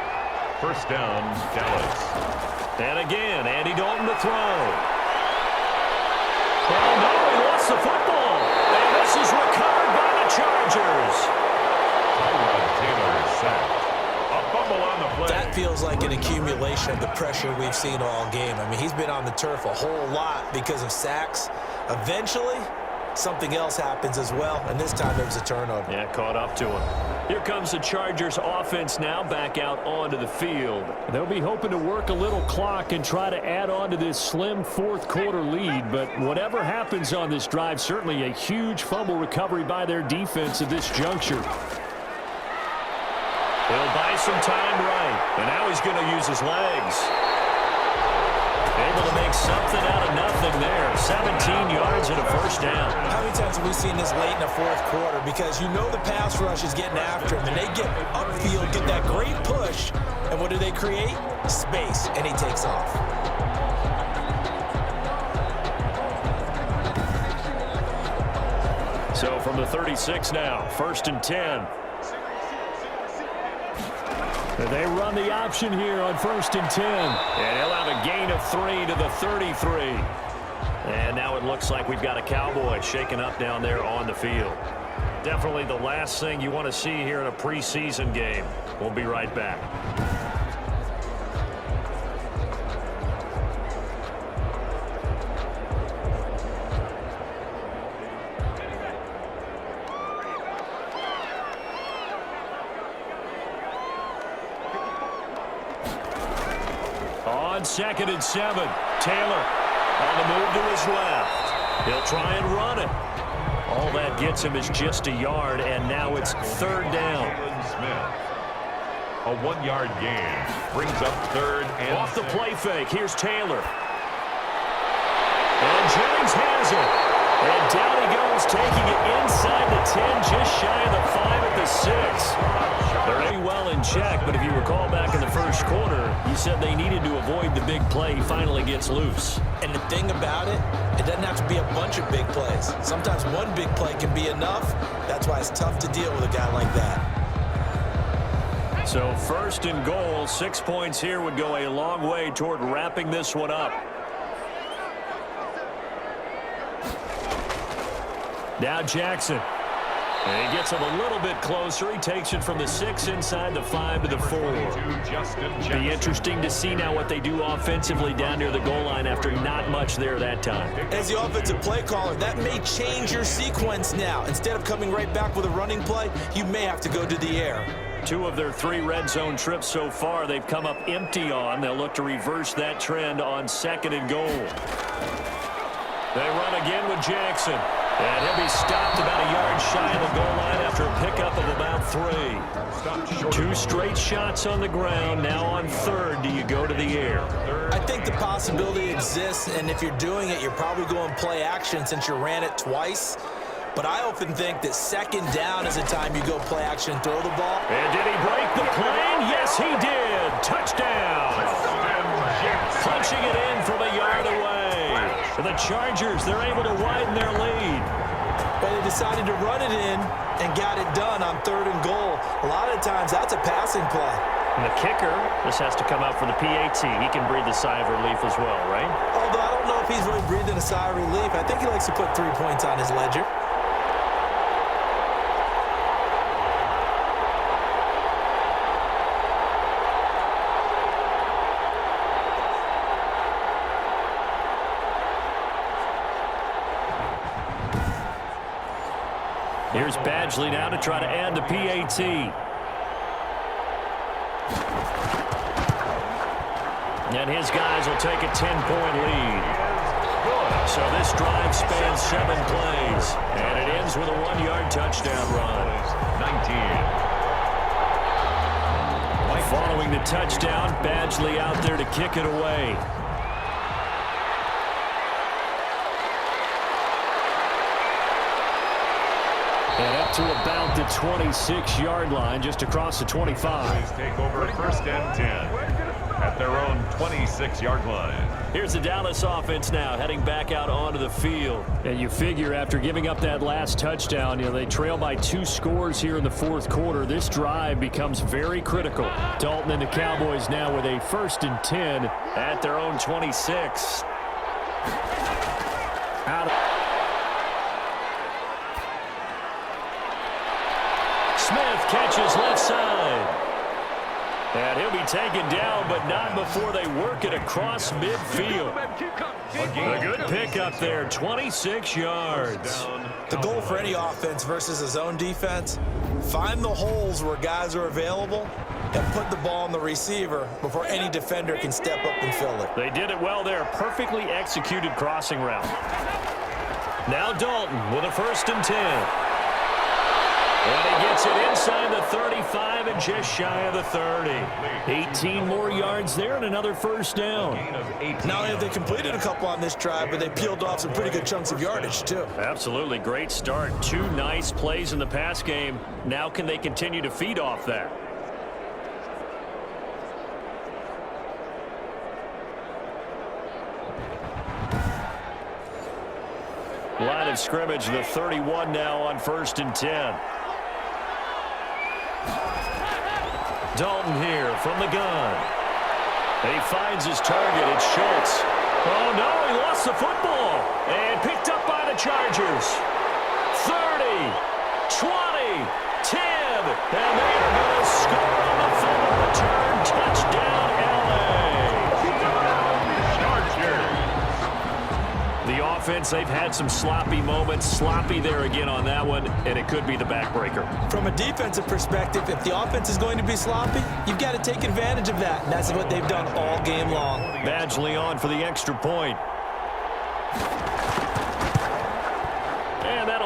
First down, Dallas. And again, Andy Dalton to throw. Oh, no, he lost the football. And this is recovered by the Chargers. Taylor sacked. A fumble on the play. That feels like an accumulation of the pressure we've seen all game. I mean, he's been on the turf a whole lot because of sacks. Eventually, something else happens as well, and this time it was a turnover. Yeah, caught up to him. Here comes the Chargers offense now back out onto the field. They'll be hoping to work a little clock and try to add on to this slim fourth quarter lead, but whatever happens on this drive, certainly a huge fumble recovery by their defense at this juncture. He'll buy some time right, and now he's going to use his legs. Able to make something out of nothing there. 17 yards and a first down. How many times have we seen this late in the fourth quarter? Because you know the pass rush is getting after him, and they get upfield, get that great push, and what do they create? Space, and he takes off. So from the 36 now, 1st and 10. They run the option here on 1st and 10. And he'll have a gain of 3 to the 33. And now it looks like we've got a Cowboy shaking up down there on the field. Definitely the last thing you want to see here in a preseason game. We'll be right back. On 2nd and 7, Taylor on the move to his left. He'll try and run it. All that gets him is just a yard, and now it's third down. Smith. A 1-yard gain brings up third and off the play fake. Here's Taylor. And Jennings has it. And down he goes, taking it inside the 10, just shy of the 5 at the 6. They're pretty well in check, but if you recall back in the first quarter, you said they needed to avoid the big play. He finally gets loose. And the thing about it, it doesn't have to be a bunch of big plays. Sometimes one big play can be enough. That's why it's tough to deal with a guy like that. So first and goal, 6 points here would go a long way toward wrapping this one up. Now Jackson. And he gets him a little bit closer. He takes it from the 6 inside the 5 to the 4. Be interesting to see now what they do offensively down near the goal line after not much there that time. As the offensive play caller, that may change your sequence now. Instead of coming right back with a running play, you may have to go to the air. 2 of their 3 red zone trips so far, they've come up empty on. They'll look to reverse that trend on 2nd and goal. They run again with Jackson. And he'll be stopped about a yard shy of the goal line after a pickup of about 3. 2 straight shots on the ground. Now on 3rd, do you go to the air? I think the possibility exists, and if you're doing it, you're probably going play action since you ran it twice. But I often think that 2nd down is the time you go play action, throw the ball. And did he break the plane? Yes, he did. Touchdown. Punching it in from a yard away. For the Chargers, they're able to widen their lead. But they decided to run it in and got it done on 3rd and goal. A lot of times, that's a passing play. And the kicker, this has to come out for the PAT. He can breathe a sigh of relief as well, right? Although I don't know if he's really breathing a sigh of relief. I think he likes to put 3 points on his ledger. Here's Badgley now to try to add the PAT. And his guys will take a 10-point lead. So this drive spans 7 plays. And it ends with a 1-yard touchdown run. 19. Following the touchdown, Badgley out there to kick it away. And up to about the 26-yard line, just across the 25. Take over 1st and 10 at their own 26-yard line. Here's the Dallas offense now heading back out onto the field. And you figure after giving up that last touchdown, they trail by 2 scores here in the 4th quarter. This drive becomes very critical. Dalton and the Cowboys now with a 1st and 10 at their own 26. Smith catches left side. And he'll be taken down, but not before they work it across midfield. A good pickup there, 26 yards. The goal for any offense versus a zone defense, find the holes where guys are available and put the ball on the receiver before any defender can step up and fill it. They did it well there. Perfectly executed crossing route. Now Dalton with a 1st and 10. And he gets it inside the 35 and just shy of the 30. 18 more yards there and another 1st down. Not only have they completed a couple on this drive, but they peeled off some pretty good chunks of yardage, too. Absolutely. Great start. 2 nice plays in the pass game. Now can they continue to feed off that? Line of scrimmage, the 31 now on 1st and 10. Dalton here from the gun. He finds his target. It's Schultz. Oh, no, he lost the football. And picked up by the Chargers. 30, 20, 10. And they are going to score on the fumble return. Touchdown, L.A. The offense, they've had some sloppy moments. Sloppy there again on that one, and it could be the backbreaker. From a defensive perspective, if the offense is going to be sloppy, you've got to take advantage of that, and that's what they've done all game long. Badgley on for the extra point.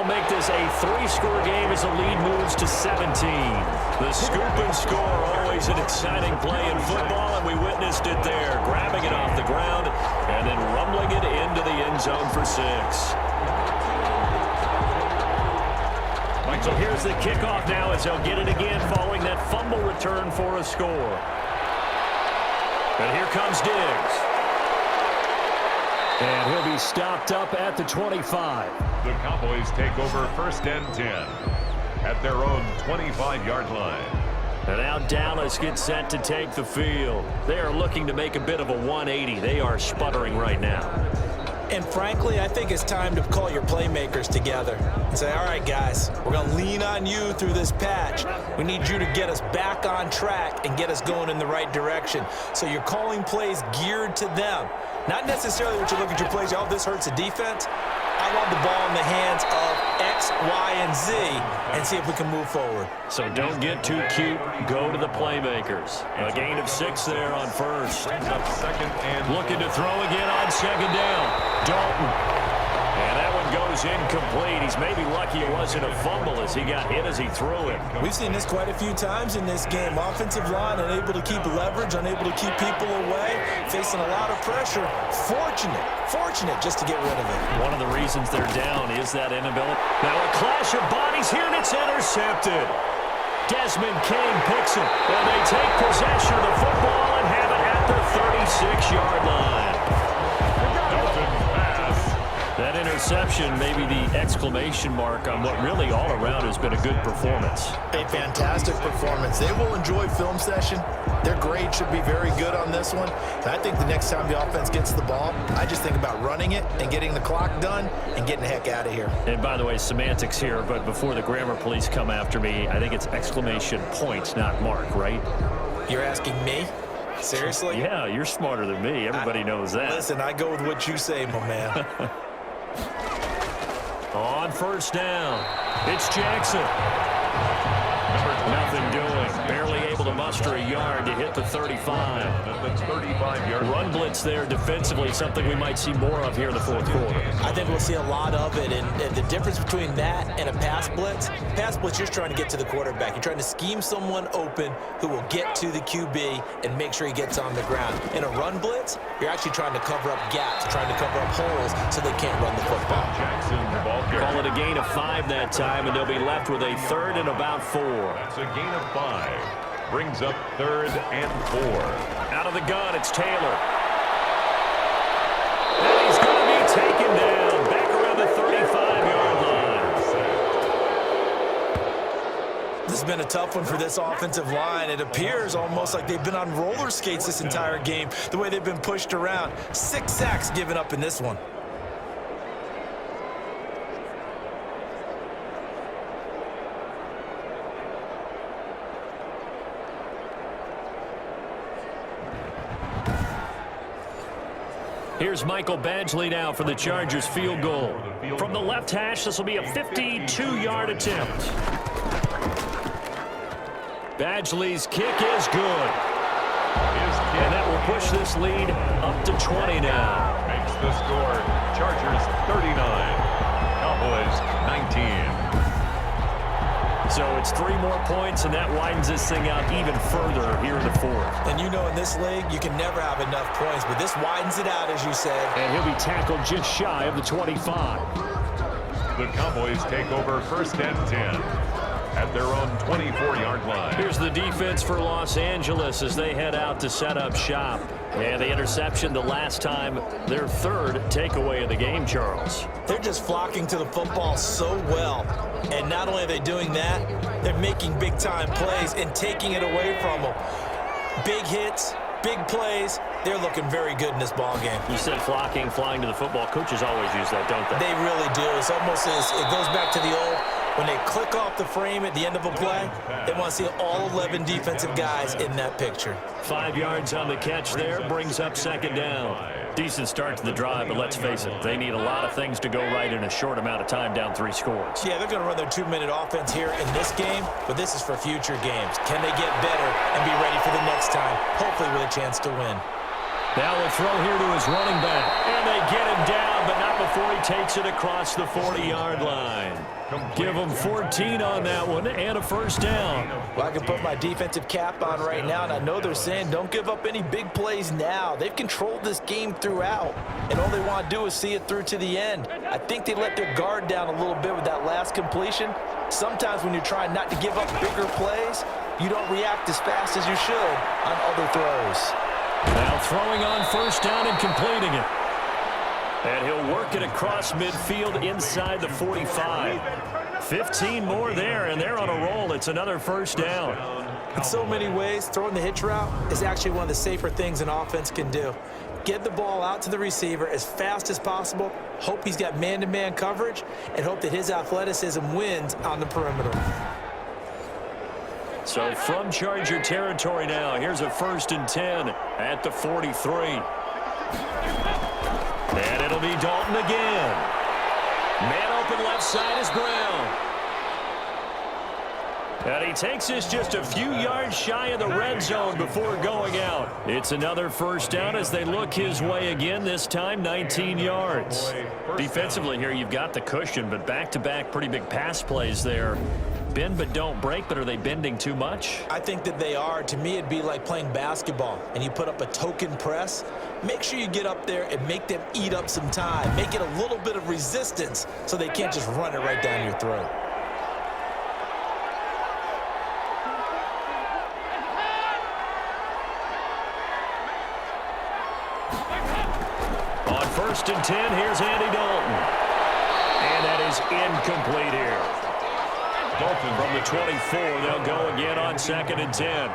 make this a 3-score game as the lead moves to 17. The scoop and score, always an exciting play in football, and we witnessed it there, grabbing it off the ground and then rumbling it into the end zone for 6. So here's the kickoff now as they'll get it again following that fumble return for a score. And here comes Diggs. And he'll be stopped up at the 25. The Cowboys take over 1st and 10 at their own 25-yard line. And now Dallas gets set to take the field. They are looking to make a bit of a 180. They are sputtering right now. And frankly, I think it's time to call your playmakers together and say, all right, guys, we're going to lean on you through this patch. We need you to get us back on track and get us going in the right direction. So you're calling plays geared to them. Not necessarily what you look at your plays, oh, this hurts the defense. I want the ball in the hands of X, Y, and Z and see if we can move forward. So don't get too cute. Go to the playmakers. A gain of 6 there on 1st. Looking to throw again on 2nd down. Dalton. And that one goes incomplete. He's maybe lucky it wasn't a fumble as he got hit as he threw it. We've seen this quite a few times in this game. Offensive line unable to keep leverage, unable to keep people away, facing a lot of pressure. Fortunate just to get rid of it. One of the reasons they're down is that inability. Now a clash of bodies here, and it's intercepted. Desmond Kane picks it, and they take possession of the football and have it at the 36-yard line. That interception may be the exclamation mark on what really all around has been a good performance. A fantastic performance. They will enjoy film session. Their grade should be very good on this one. And I think the next time the offense gets the ball, I just think about running it and getting the clock done and getting the heck out of here. And by the way, semantics here, but before the grammar police come after me, I think it's exclamation point, not mark, right? You're asking me? Seriously? Yeah, you're smarter than me. Everybody knows that. Listen, I go with what you say, my man. On 1st down, it's Jackson. Nothing doing. Barely able to muster a yard to hit the 35. Run blitz there defensively, something we might see more of here in the 4th quarter. I think we'll see a lot of it, and the difference between that and a pass blitz, you're trying to get to the quarterback. You're trying to scheme someone open who will get to the QB and make sure he gets on the ground. In a run blitz, you're actually trying to cover up gaps, trying to cover up holes so they can't run the football. Call it a gain of 5 that time, and they'll be left with a 3rd and about 4. That's a gain of 5. Brings up 3rd and 4. Out of the gun, it's Taylor. And he's going to be taken down back around the 35-yard line. This has been a tough one for this offensive line. It appears almost like they've been on roller skates this entire game, the way they've been pushed around. 6 sacks given up in this one. Here's Michael Badgley now for the Chargers field goal. From the left hash, this will be a 52-yard attempt. Badgley's kick is good. And that will push this lead up to 20 now. Makes the score Chargers 39, Cowboys 19. So it's 3 more points, and that widens this thing out even further here in the 4th. And you know in this league, you can never have enough points, but this widens it out, as you said. And he'll be tackled just shy of the 25. The Cowboys take over 1st and 10 at their own 24-yard line. Here's the defense for Los Angeles as they head out to set up shop. And the interception the last time, their 3rd takeaway of the game, Charles. They're just flocking to the football so well. And not only are they doing that, they're making big-time plays and taking it away from them. Big hits, big plays. They're looking very good in this ball game. You said flocking, flying to the football. Coaches always use that, don't they? They really do. It's almost as it goes back to the old, when they click off the frame at the end of a play, they want to see all 11 defensive guys in that picture. 5 yards on the catch there, brings up 2nd down. Decent start to the drive, but let's face it, they need a lot of things to go right in a short amount of time, down 3 scores. Yeah, they're going to run their 2-minute offense here in this game, but this is for future games. Can they get better and be ready for the next time, hopefully with a chance to win? Now a throw here to his running back. And they get him down, but not before he takes it across the 40-yard line. Give him 14 on that one and a first down. Well, I can put my defensive cap on right now, and I know they're saying don't give up any big plays now. They've controlled this game throughout, and all they want to do is see it through to the end. I think they let their guard down a little bit with that last completion. Sometimes when you're trying not to give up bigger plays, you don't react as fast as you should on other throws. Now throwing on first down and completing it. And he'll work it across midfield inside the 45. 15 more there, and they're on a roll. It's another first down. In so many ways, throwing the hitch route is actually one of the safer things an offense can do. Get the ball out to the receiver as fast as possible, hope he's got man-to-man coverage, and hope that his athleticism wins on the perimeter. So from Charger territory now, here's a 1st and 10 at the 43. And it'll be Dalton again. Man open left side is Brown. And he takes this just a few yards shy of the red zone before going out. It's another first down as they look his way again, this time 19 yards. Defensively here, you've got the cushion, but back-to-back pretty big pass plays there. Bend but don't break, but are they bending too much? I think that they are. To me, it'd be like playing basketball, and you put up a token press. Make sure you get up there and make them eat up some time. Make it a little bit of resistance so they can't just run it right down your throat. On 1st and 10, here's Andy Dalton. And that is incomplete here. Dalton from the 24. They'll go again on 2nd and 10.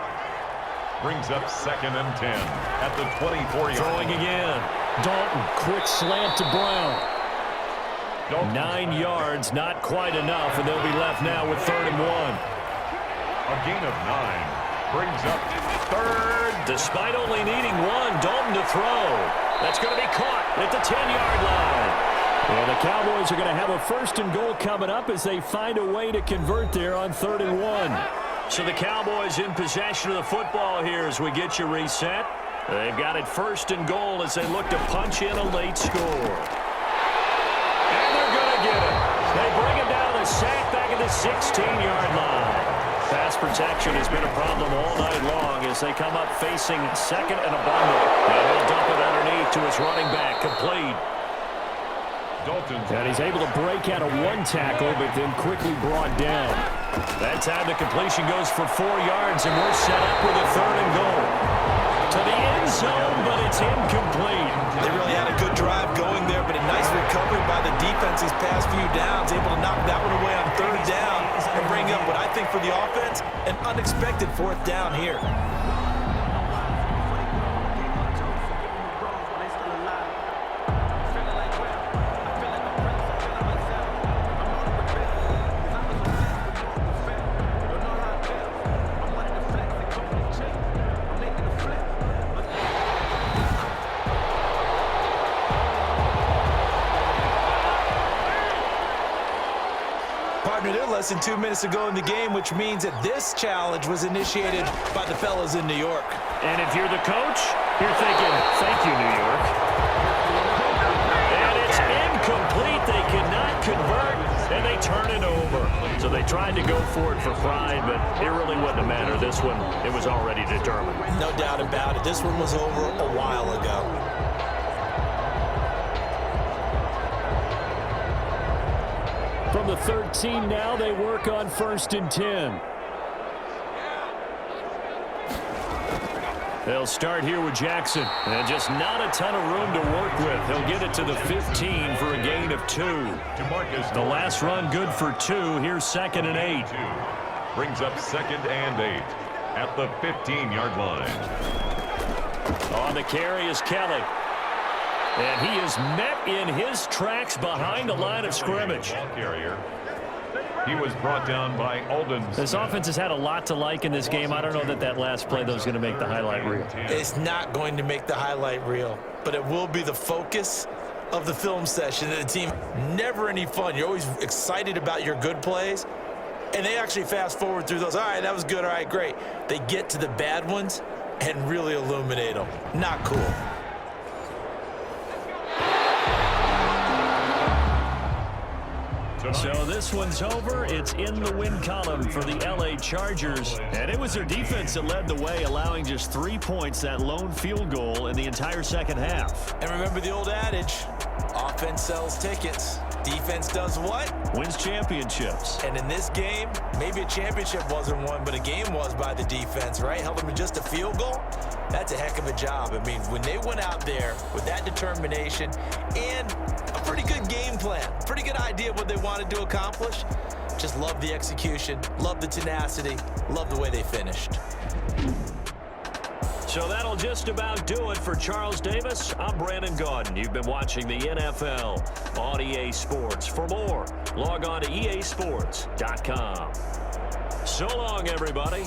Brings up 2nd and 10 at the 24-yard line. Throwing again. Dalton, quick slant to Brown. Dalton. 9 yards, not quite enough, and they'll be left now with 3rd and 1. A gain of 9. Brings up 3rd. Despite only needing 1, Dalton to throw. That's going to be caught at the 10-yard line. Well, the Cowboys are going to have a 1st and goal coming up as they find a way to convert there on 3rd and 1. So the Cowboys in possession of the football here as we get you reset. They've got it 1st and goal as they look to punch in a late score. And they're going to get it. They bring him down the sack back at the 16-yard line. Pass protection has been a problem all night long as they come up facing 2nd and a bundle. And he'll dump it underneath to his running back, complete. Dalton. And he's able to break out of 1 tackle, but then quickly brought down. That time the completion goes for 4 yards, and we're set up with a 3rd and goal. To the end zone, but it's incomplete. They really had a good drive going there, but a nice recovery by the defense these past few downs, able to knock that one away on 3rd down and bring up what I think for the offense, an unexpected 4th down here. Less than 2 minutes ago in the game, which means that this challenge was initiated by the fellas in New York. And if you're the coach, you're thinking, thank you, New York. And it's incomplete. They cannot convert, and they turn it over. So they tried to go for it for pride, but it really wouldn't have mattered. This one, it was already determined. No doubt about it. This one was over a while ago. From the 13 now, they work on 1st and 10. They'll start here with Jackson. And just not a ton of room to work with. He'll get it to the 15 for a gain of 2. The last run good for 2. Here's 2nd and 8. Brings up 2nd and 8 at the 15-yard line. On the carry is Kelly. And he is met in his tracks behind the line of scrimmage. He was brought down by Alden. This offense has had a lot to like in this game. I don't know that that last play, though, is going to make the highlight reel. It's not going to make the highlight reel, but it will be the focus of the film session. The team, never any fun. You're always excited about your good plays, and they actually fast forward through those. All right, that was good. All right, great. They get to the bad ones and really illuminate them. Not cool. tonight. So this one's over. It's in the win column for the LA Chargers. And it was their defense that led the way, allowing just 3 points, that lone field goal in the entire second half. And remember the old adage, offense sells tickets. Defense does what? Wins championships. And in this game, maybe a championship wasn't won, but a game was by the defense, right? Held them to just a field goal. That's a heck of a job. I mean, when they went out there with that determination and a pretty good game plan, pretty good idea of what they wanted to accomplish, just love the execution, love the tenacity, love the way they finished. So that'll just about do it for Charles Davis. I'm Brandon Gaudin. You've been watching the NFL on EA Sports. For more, log on to easports.com. So long, everybody.